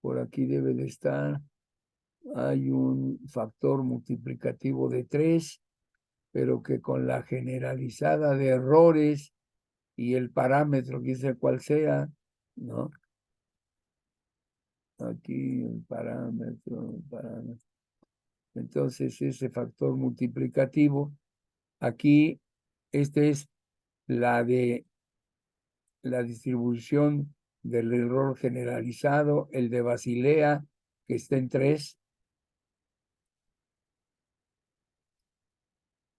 por aquí debe de estar, hay un factor multiplicativo de 3, pero que con la generalizada de errores y el parámetro, que sea cual sea, ¿no? Aquí el parámetro. Entonces, ese factor multiplicativo, aquí, este es la de la distribución del error generalizado, el de Basilea, que está en 3,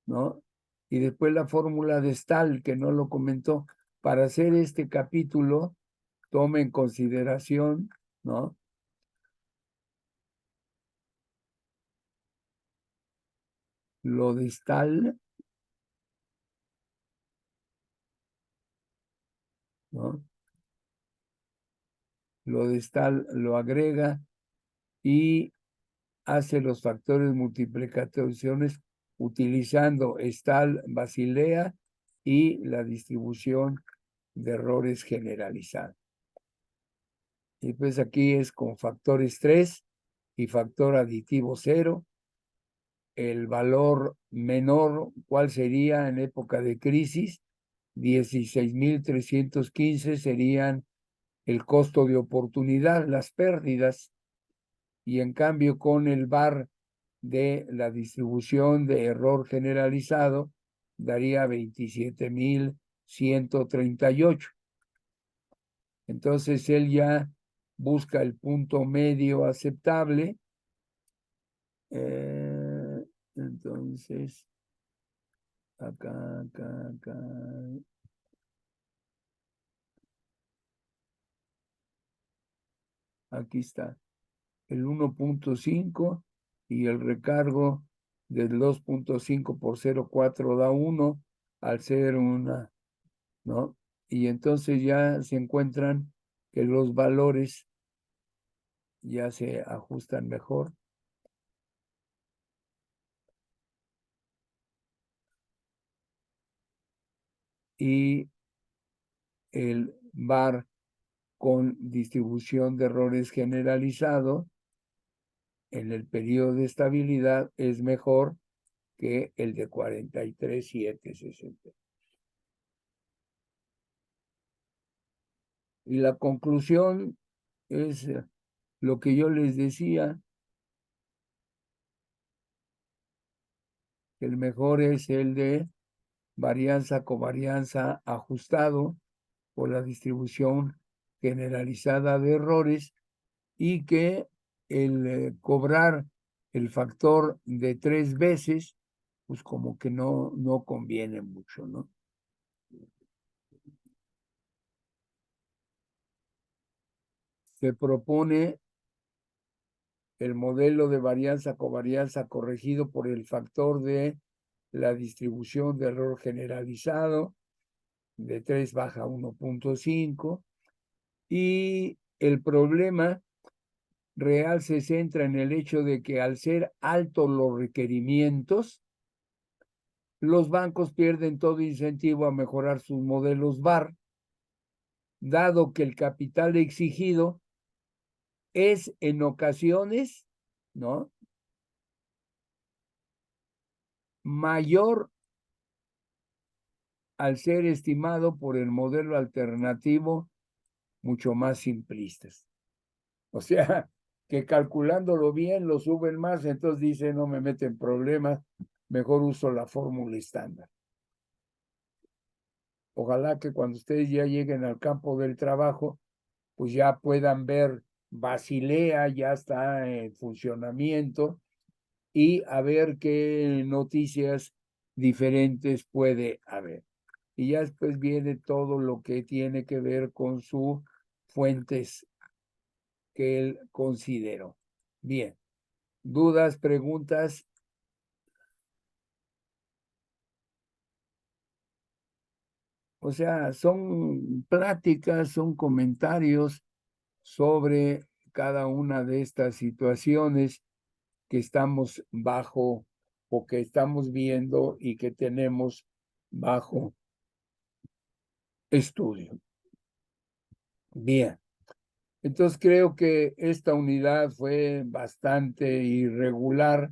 ¿no? Y después la fórmula de Stahl, que no lo comentó. Para hacer este capítulo, tome en consideración, ¿no? Lo de Stahl, ¿no? Lo de Stahl lo agrega y hace los factores multiplicaciones utilizando Stahl, Basilea y la distribución de errores generalizados. Y pues aquí es con factores 3 y factor aditivo 0. El valor menor, ¿cuál sería en época de crisis? 16,315 serían el costo de oportunidad, las pérdidas, y en cambio con el VAR de la distribución de error generalizado daría 27,138. Entonces él ya busca el punto medio aceptable. Entonces, acá. Aquí está. El 1.5 y el recargo del 2.5 por 0.4 da 1 al ser una, ¿no? Y entonces ya se encuentran que los valores ya se ajustan mejor. Y el VAR con distribución de errores generalizado en el periodo de estabilidad es mejor que el de 43,760. Y la conclusión es lo que yo les decía, que el mejor es el de varianza covarianza ajustado por la distribución generalizada de errores, y que el cobrar el factor de 3 veces, pues como que no conviene mucho, ¿no? Se propone el modelo de varianza covarianza corregido por el factor de la distribución de error generalizado de 3 baja 1.5, y el problema real se centra en el hecho de que al ser altos los requerimientos, los bancos pierden todo incentivo a mejorar sus modelos VAR, dado que el capital exigido es en ocasiones, ¿no?, mayor al ser estimado por el modelo alternativo mucho más simplistas. O sea, que calculándolo bien lo suben más, entonces dice, no me meten problemas, mejor uso la fórmula estándar. Ojalá que cuando ustedes ya lleguen al campo del trabajo, pues ya puedan ver Basilea, ya está en funcionamiento, y a ver qué noticias diferentes puede haber. Y ya después viene todo lo que tiene que ver con sus fuentes que él consideró. Bien, dudas, preguntas. O sea, son pláticas, son comentarios sobre cada una de estas situaciones que estamos bajo o que estamos viendo y que tenemos bajo estudio. Bien, entonces creo que esta unidad fue bastante irregular.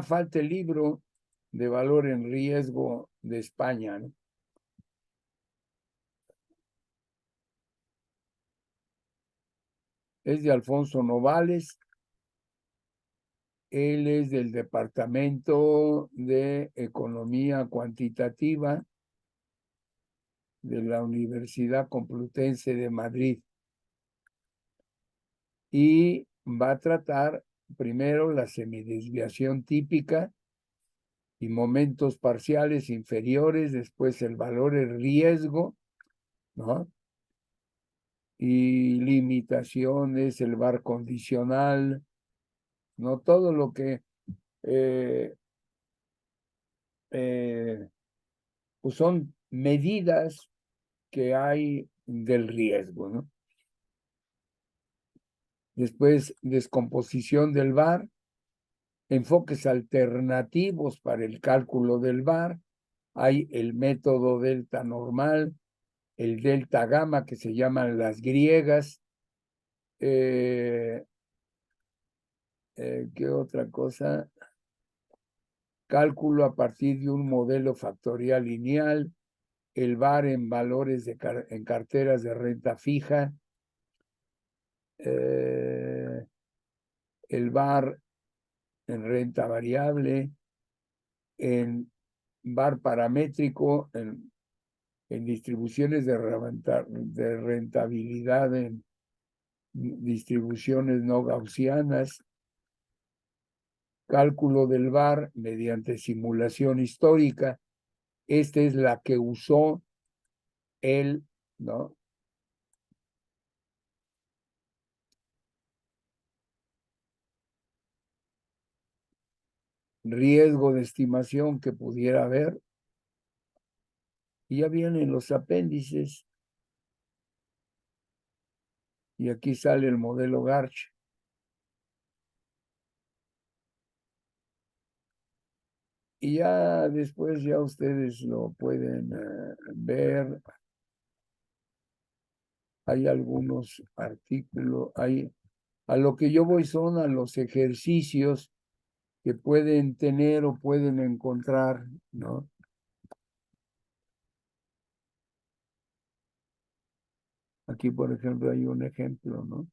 Falta el libro de valor en riesgo de España, ¿no? Es de Alfonso Novales. Él es del Departamento de Economía Cuantitativa de la Universidad Complutense de Madrid. Y va a tratar primero la semidesviación típica y momentos parciales inferiores, después el valor en riesgo, ¿no?, y limitaciones, el VAR condicional, ¿no? Todo lo que pues son medidas que hay del riesgo, ¿no? Después, descomposición del VAR, enfoques alternativos para el cálculo del VAR. Hay el método delta normal, el delta gamma, que se llaman las griegas. ¿Qué otra cosa? Cálculo a partir de un modelo factorial lineal, el VaR en valores en carteras de renta fija, el VaR en renta variable, en VaR paramétrico, en distribuciones de rentabilidad, en distribuciones no gaussianas, cálculo del VaR mediante simulación histórica. Esta es la que usó él, ¿no? Riesgo de estimación que pudiera haber. Y ya vienen los apéndices. Y aquí sale el modelo Garch. Y ya después ya ustedes lo pueden ver. Hay algunos artículos, a lo que yo voy son a los ejercicios que pueden tener o pueden encontrar, ¿no? Aquí, por ejemplo, hay un ejemplo, ¿no?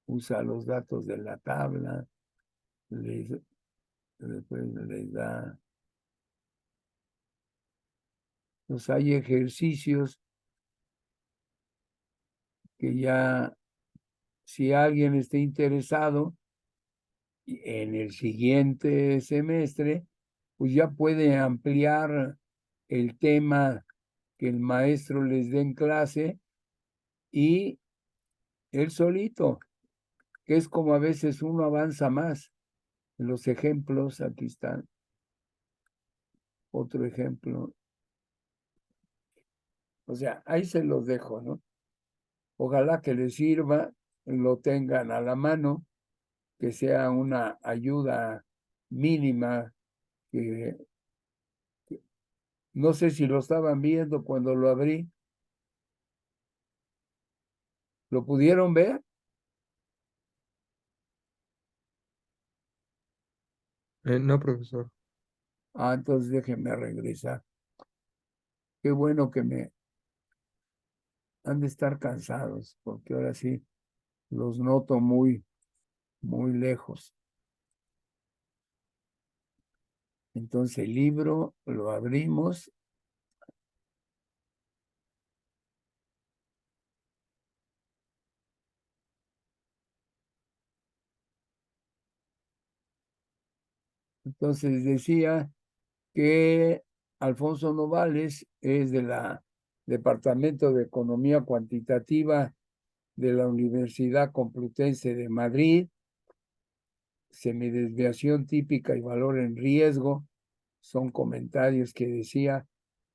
Usa los datos de la tabla, después les da. Pues hay ejercicios que ya, si alguien está interesado en el siguiente semestre, pues ya puede ampliar el tema que el maestro les dé en clase y él solito, que es como a veces uno avanza más. Los ejemplos, aquí están. Otro ejemplo. O sea, ahí se los dejo, ¿no? Ojalá que les sirva, lo tengan a la mano, que sea una ayuda mínima, que no sé si lo estaban viendo cuando lo abrí. ¿Lo pudieron ver? No, profesor. Ah, entonces déjenme regresar. Qué bueno que me han de estar cansados, porque ahora sí los noto muy, muy lejos. Entonces el libro lo abrimos. Entonces decía que Alfonso Novales es de la Departamento de Economía Cuantitativa de la Universidad Complutense de Madrid. Semidesviación típica y valor en riesgo son comentarios que decía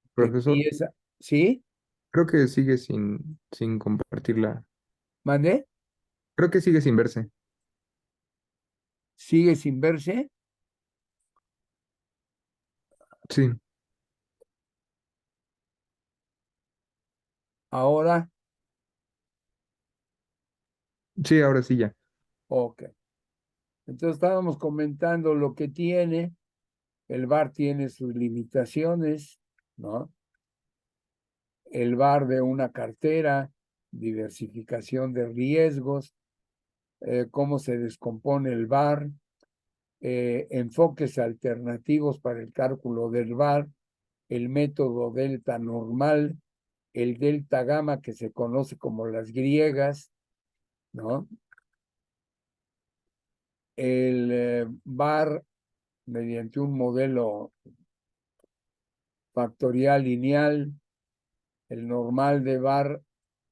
que Profesor, empieza. ¿Sí? creo que sigue sin compartirla. ¿Mandé? Creo que sigue sin verse. ¿Sigue sin verse? Sí, Ahora, sí, ahora sí ya. ok. Entonces estábamos comentando lo que tiene. El VaR tiene sus limitaciones, ¿no? El VaR de una cartera, diversificación de riesgos, cómo se descompone el VaR, enfoques alternativos para el cálculo del VaR, el método delta normal, el delta gamma que se conoce como las griegas, ¿no? El VaR mediante un modelo factorial lineal, el normal de VaR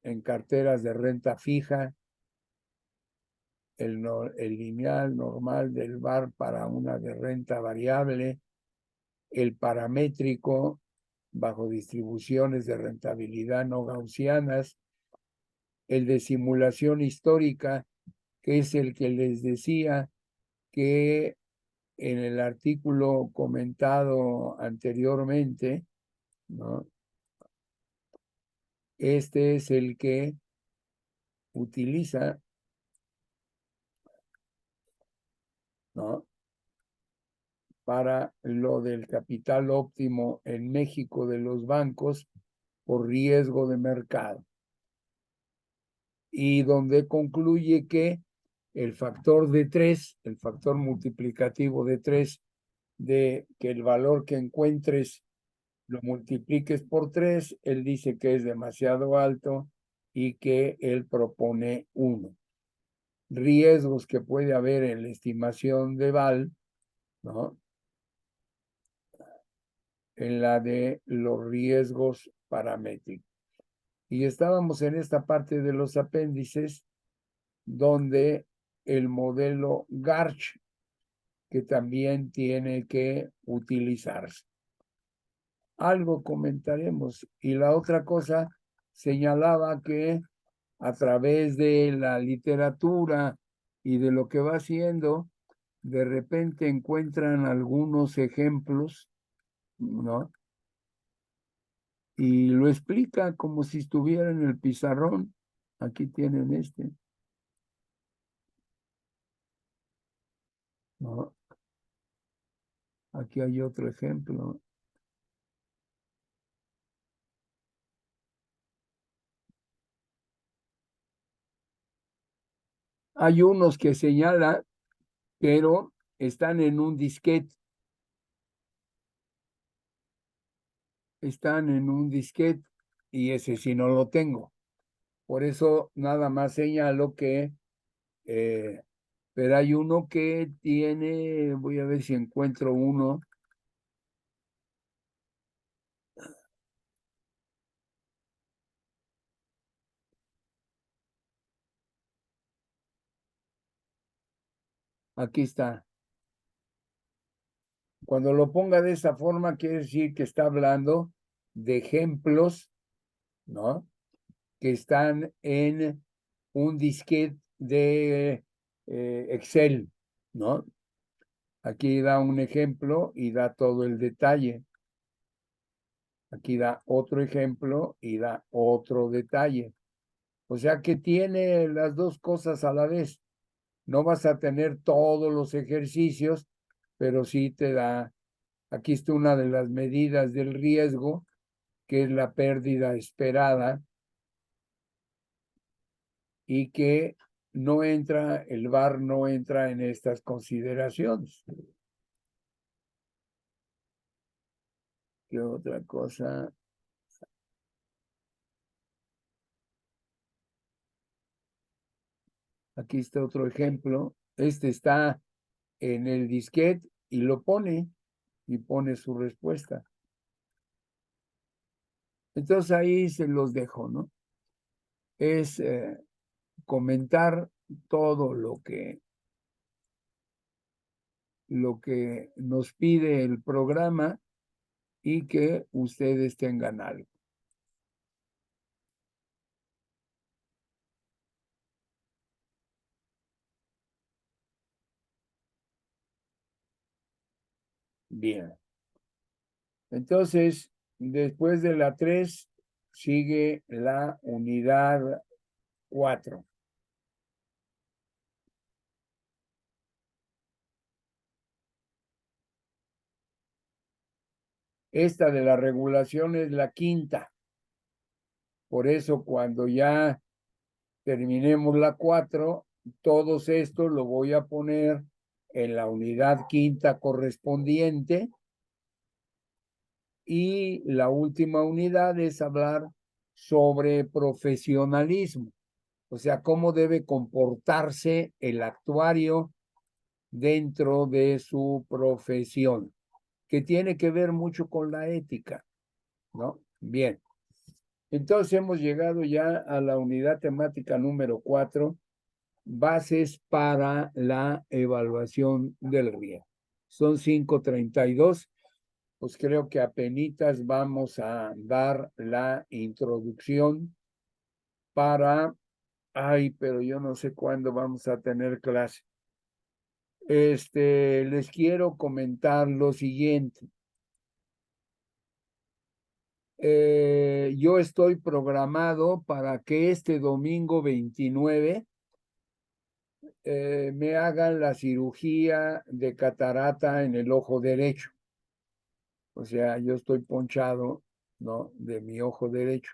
en carteras de renta fija, el lineal normal del VaR para una de renta variable, el paramétrico bajo distribuciones de rentabilidad no gaussianas, el de simulación histórica, que es el que les decía que en el artículo comentado anteriormente, ¿no? Este es el que utiliza, ¿no? para lo del capital óptimo en México de los bancos por riesgo de mercado. Y donde concluye que el factor de 3, el factor multiplicativo de 3, de que el valor que encuentres lo multipliques por 3, él dice que es demasiado alto y que él propone 1. Riesgos que puede haber en la estimación de Val, ¿no? En la de los riesgos paramétricos. Y estábamos en esta parte de los apéndices donde el modelo Garch, que también tiene que utilizarse. Algo comentaremos. Y la otra cosa, señalaba que a través de la literatura y de lo que va haciendo, de repente encuentran algunos ejemplos, ¿no? Y lo explica como si estuviera en el pizarrón. Aquí tienen este, ¿no? Aquí hay otro ejemplo. Hay unos que señala, pero están en un disquete. Están en un disquete y ese sí no lo tengo. Por eso nada más señalo que, pero hay uno que tiene, voy a ver si encuentro uno. Aquí está. Cuando lo ponga de esa forma, quiere decir que está hablando de ejemplos, ¿no? Que están en un disquete de Excel, ¿no? Aquí da un ejemplo y da todo el detalle. Aquí da otro ejemplo y da otro detalle. O sea que tiene las dos cosas a la vez. No vas a tener todos los ejercicios, pero sí te da, aquí está una de las medidas del riesgo, que es la pérdida esperada y que no entra, el VAR no entra en estas consideraciones. ¿Qué otra cosa? Aquí está otro ejemplo. Este está en el disquete y lo pone y pone su respuesta. Entonces ahí se los dejo, ¿no? Es comentar todo lo que nos pide el programa y que ustedes tengan algo. Bien. Entonces, después de la 3, sigue la unidad 4. Esta de la regulación es la 5ª. Por eso cuando ya terminemos la 4, todos estos lo voy a poner en la unidad 5ª correspondiente. Y la última unidad es hablar sobre profesionalismo, o sea, cómo debe comportarse el actuario dentro de su profesión, que tiene que ver mucho con la ética, ¿no? Bien, entonces hemos llegado ya a la unidad temática número 4, bases para la evaluación del riesgo. Son 5:32. Pues creo que apenitas vamos a dar la introducción para, pero yo no sé cuándo vamos a tener clase. Les quiero comentar lo siguiente. Yo estoy programado para que este domingo 29 me hagan la cirugía de catarata en el ojo derecho. O sea, yo estoy ponchado, ¿no? De mi ojo derecho.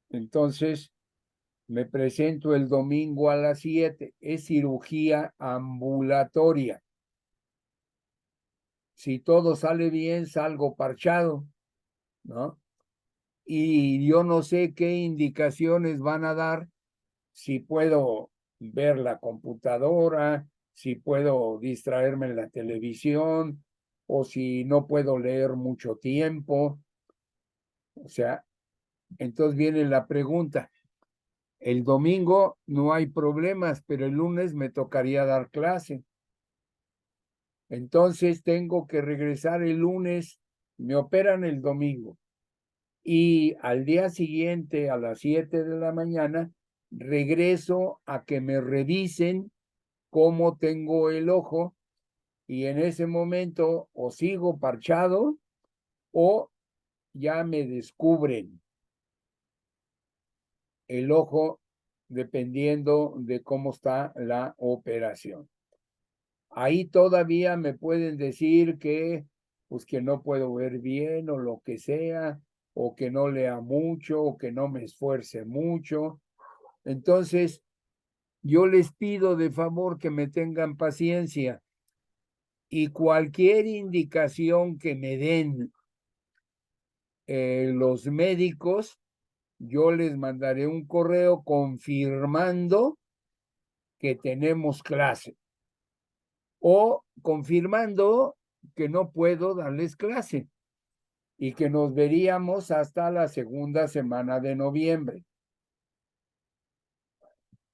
Entonces, me presento el domingo a las 7. Es cirugía ambulatoria. Si todo sale bien, salgo parchado, ¿no? Y yo no sé qué indicaciones van a dar, si puedo ver la computadora, si puedo distraerme en la televisión, o si no puedo leer mucho tiempo. O sea, entonces viene la pregunta. El domingo no hay problemas, pero el lunes me tocaría dar clase. Entonces tengo que regresar el lunes, me operan el domingo y al día siguiente a las 7 de la mañana regreso a que me revisen cómo tengo el ojo y en ese momento o sigo parchado o ya me descubren el ojo dependiendo de cómo está la operación. Ahí todavía me pueden decir que, pues que no puedo ver bien o lo que sea, o que no lea mucho, o que no me esfuerce mucho. Entonces, yo les pido de favor que me tengan paciencia y cualquier indicación que me den los médicos, yo les mandaré un correo confirmando que tenemos clase o confirmando que no puedo darles clase y que nos veríamos hasta la segunda semana de noviembre.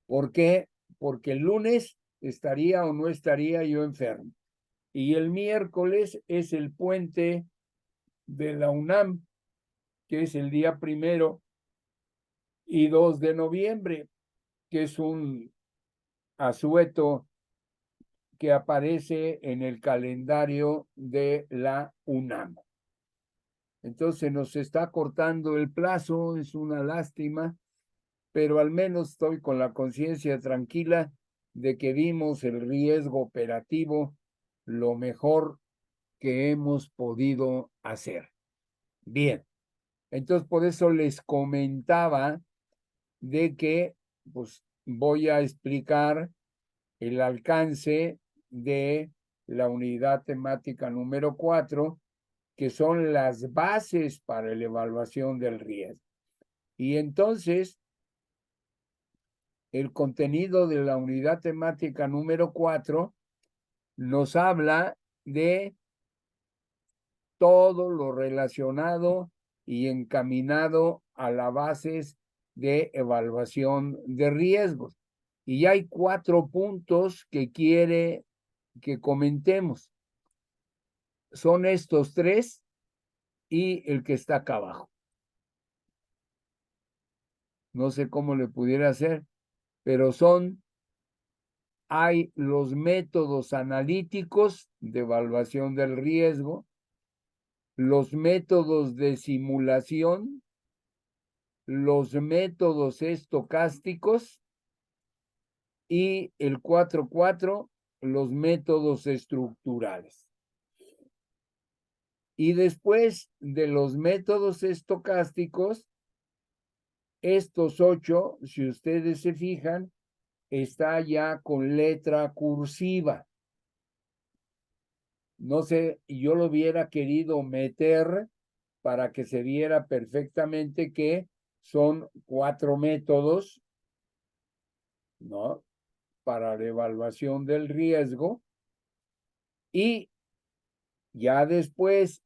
¿Por qué? Porque el lunes estaría o no estaría yo enfermo. Y el miércoles es el puente de la UNAM, que es el día 1 y 2 de noviembre, que es un asueto que aparece en el calendario de la UNAM. Entonces nos está cortando el plazo, es una lástima, pero al menos estoy con la conciencia tranquila de que vimos el riesgo operativo lo mejor que hemos podido hacer. Bien, entonces por eso les comentaba de que pues voy a explicar el alcance de la unidad temática número 4, que son las bases para la evaluación del riesgo. Y entonces, el contenido de la unidad temática número 4 nos habla de todo lo relacionado y encaminado a las bases de evaluación de riesgos. Y hay 4 puntos que quiere que comentemos. Son estos 3 y el que está acá abajo. No sé cómo le pudiera hacer, pero hay los métodos analíticos de evaluación del riesgo, los métodos de simulación, los métodos estocásticos y el 4.4, los métodos estructurales. Y después de los métodos estocásticos, estos 8, si ustedes se fijan, está ya con letra cursiva. No sé, yo lo hubiera querido meter para que se viera perfectamente que son 4 métodos, ¿no? Para la evaluación del riesgo. Y ya después,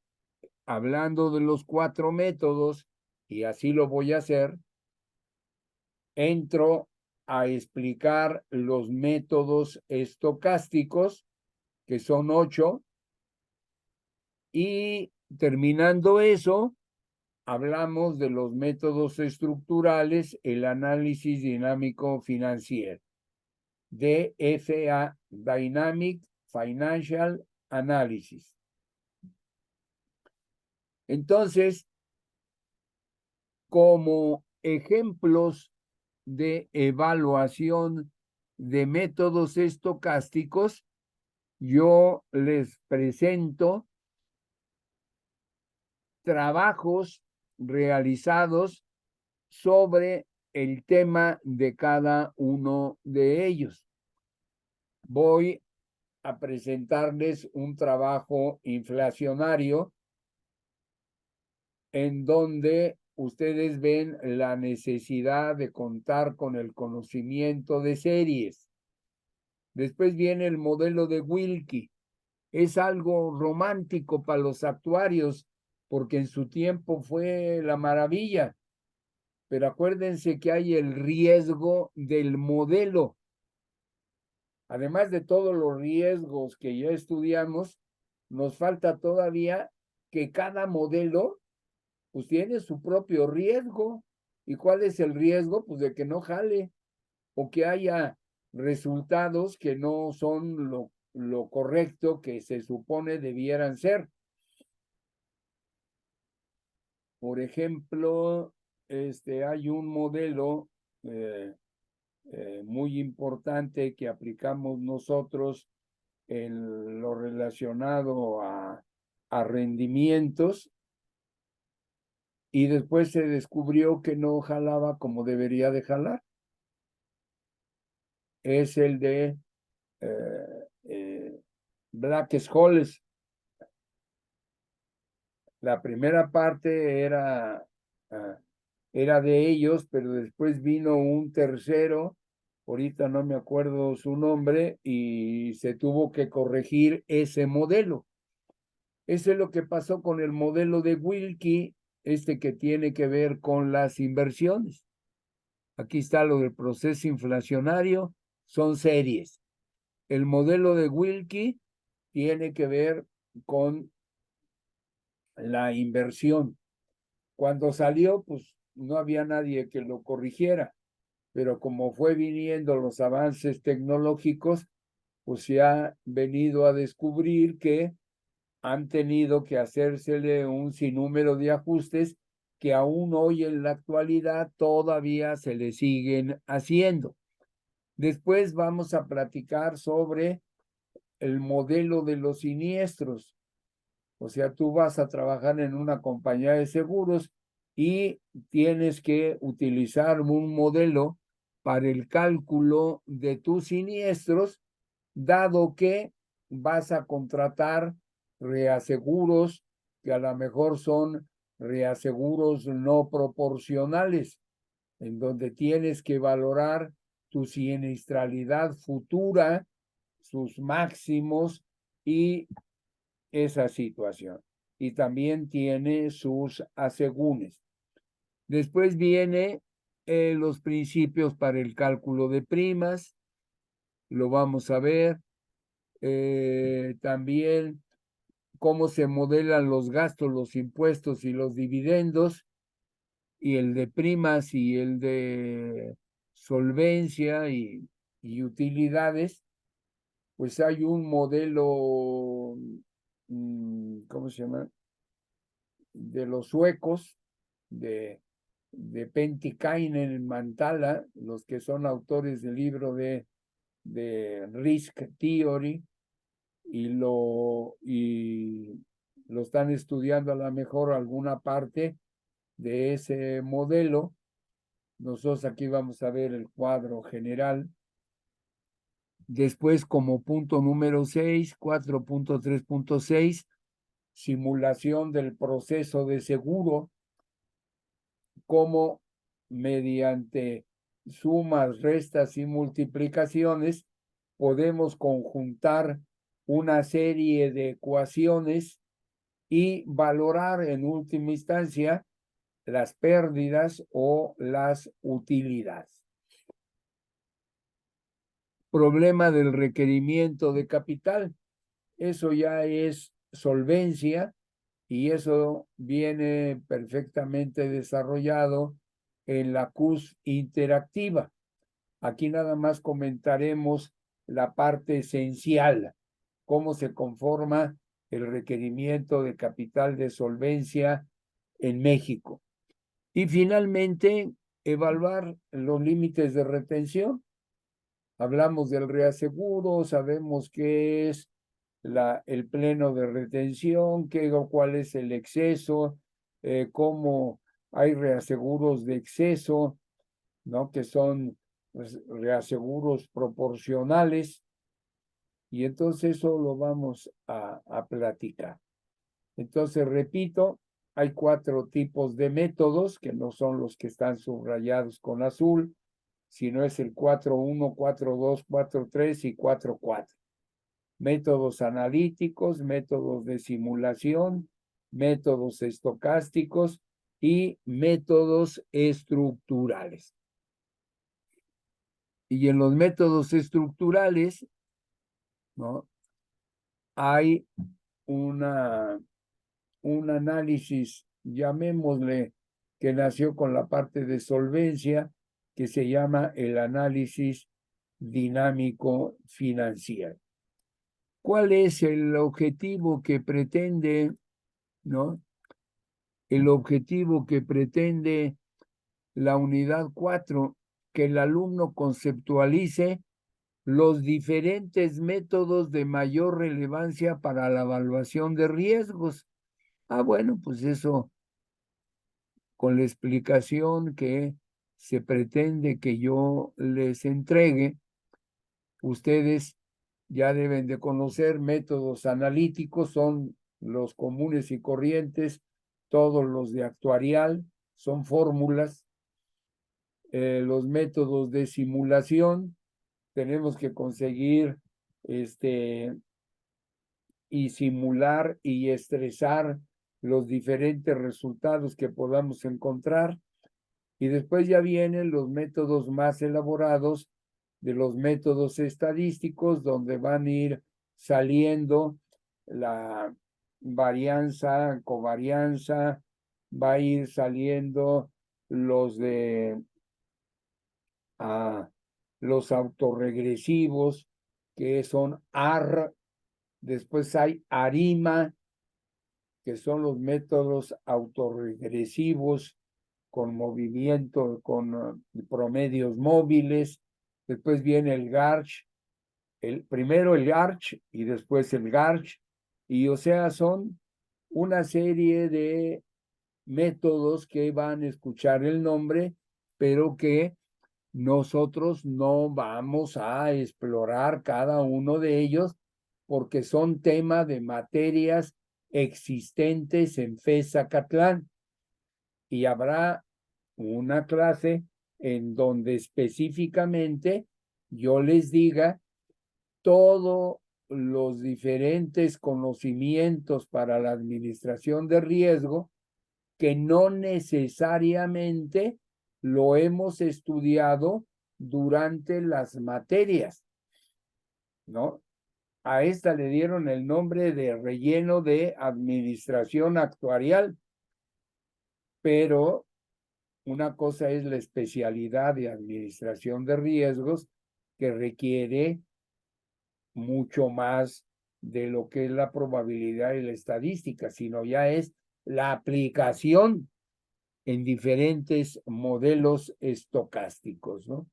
hablando de los 4 métodos, y así lo voy a hacer, entro a explicar los métodos estocásticos, que son 8, y terminando eso, hablamos de los métodos estructurales, el análisis dinámico financiero, DFA, Dynamic Financial Analysis. Entonces, como ejemplos de evaluación de métodos estocásticos, yo les presento trabajos realizados sobre el tema de cada uno de ellos. Voy a presentarles un trabajo inflacionario en donde ustedes ven la necesidad de contar con el conocimiento de series. Después viene el modelo de Wilkie. Es algo romántico para los actuarios porque en su tiempo fue la maravilla. Pero acuérdense que hay el riesgo del modelo. Además de todos los riesgos que ya estudiamos, nos falta todavía que cada modelo pues tiene su propio riesgo. ¿Y cuál es el riesgo? Pues de que no jale o que haya resultados que no son lo correcto que se supone debieran ser. Por ejemplo, hay un modelo muy importante que aplicamos nosotros en lo relacionado a rendimientos y después se descubrió que no jalaba como debería de jalar. Es el de Black-Scholes. La primera parte era de ellos, pero después vino un tercero, ahorita no me acuerdo su nombre, y se tuvo que corregir ese modelo. Eso es lo que pasó con el modelo de Wilkie, que tiene que ver con las inversiones. Aquí está lo del proceso inflacionario, son series. El modelo de Wilkie tiene que ver con la inversión. Cuando salió, pues no había nadie que lo corrigiera, pero como fue viniendo los avances tecnológicos, pues se ha venido a descubrir que han tenido que hacérsele un sinnúmero de ajustes que aún hoy en la actualidad todavía se le siguen haciendo. Después vamos a platicar sobre el modelo de los siniestros. O sea, tú vas a trabajar en una compañía de seguros y tienes que utilizar un modelo para el cálculo de tus siniestros, dado que vas a contratar reaseguros que a lo mejor son reaseguros no proporcionales, en donde tienes que valorar tu siniestralidad futura, sus máximos y esa situación. Y también tiene sus asegúnes. Después viene los principios para el cálculo de primas, lo vamos a ver. También cómo se modelan los gastos, los impuestos y los dividendos, y el de primas y el de solvencia y utilidades. Pues hay un modelo, ¿cómo se llama? De los suecos, de Pentikainen, Mantala, los que son autores del libro de Risk Theory, y lo están estudiando a lo mejor alguna parte de ese modelo. Nosotros aquí vamos a ver el cuadro general. Después, como punto número 6, 4.3.6, simulación del proceso de seguro, cómo mediante sumas, restas y multiplicaciones podemos conjuntar una serie de ecuaciones y valorar en última instancia las pérdidas o las utilidades. Problema del requerimiento de capital. Eso ya es solvencia y eso viene perfectamente desarrollado en la CUS interactiva. Aquí nada más comentaremos la parte esencial, cómo se conforma el requerimiento de capital de solvencia en México. Y finalmente, evaluar los límites de retención. Hablamos del reaseguro, sabemos qué es el pleno de retención, cuál es el exceso, cómo hay reaseguros de exceso, ¿no? Que son pues, reaseguros proporcionales, y entonces eso lo vamos a platicar. Entonces, repito, hay 4 tipos de métodos, que no son los que están subrayados con azul, sino es el 4.1, 4.2, 4.3 y 4.4. Métodos analíticos, métodos de simulación, métodos estocásticos y métodos estructurales. Y en los métodos estructurales, ¿no? Hay un análisis, llamémosle, que nació con la parte de solvencia, que se llama el análisis dinámico financiero. ¿Cuál es el objetivo que pretende, ¿no? El objetivo que pretende la unidad 4, que el alumno conceptualice los diferentes métodos de mayor relevancia para la evaluación de riesgos. Bueno, pues eso, con la explicación que se pretende que yo les entregue, ustedes ya deben de conocer métodos analíticos, son los comunes y corrientes, todos los de actuarial, son fórmulas. Los métodos de simulación, tenemos que conseguir y simular y estresar los diferentes resultados que podamos encontrar. Y después ya vienen los métodos más elaborados de los métodos estadísticos, donde van a ir saliendo la varianza, covarianza, va a ir saliendo los de los autorregresivos, que son AR, después hay ARIMA, que son los métodos autorregresivos con movimiento, con promedios móviles. Después viene el GARCH, primero el GARCH y después el GARCH, y o sea, son una serie de métodos que van a escuchar el nombre, pero que nosotros no vamos a explorar cada uno de ellos porque son tema de materias existentes en FES-Zacatlán, y habrá una clase en donde específicamente yo les diga todos los diferentes conocimientos para la administración de riesgo que no necesariamente lo hemos estudiado durante las materias, ¿no? A esta le dieron el nombre de relleno de administración actuarial, pero una cosa es la especialidad de administración de riesgos, que requiere mucho más de lo que es la probabilidad y la estadística, sino ya es la aplicación en diferentes modelos estocásticos, ¿no?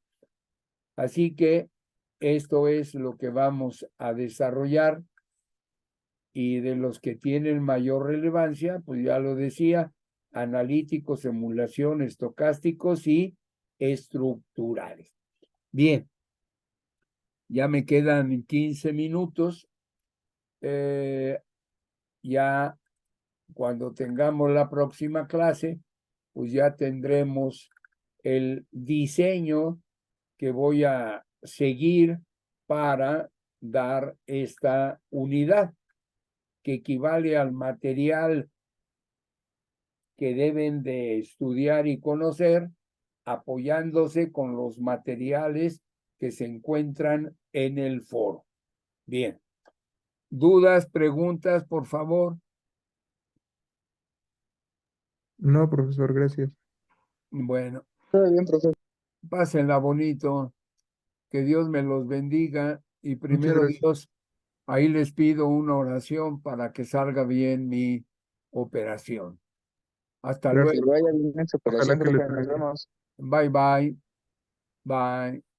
Así que esto es lo que vamos a desarrollar, y de los que tienen mayor relevancia, pues ya lo decía, analíticos, simulación, estocásticos y estructurales. Bien, ya me quedan 15 minutos. Ya cuando tengamos la próxima clase, pues ya tendremos el diseño que voy a seguir para dar esta unidad, que equivale al material que deben de estudiar y conocer, apoyándose con los materiales que se encuentran en el foro. Bien. ¿Dudas, preguntas, por favor? No, profesor, gracias. Bueno, Todo bien, profesor. pásenla bonito, que Dios me los bendiga, y Muchas primero gracias. Dios, ahí les pido una oración para que salga bien mi operación. Hasta Gracias. Que luego. vaya bien en su Ojalá operación, que le profe. Nos salga bien. vemos. Bye, bye. Bye.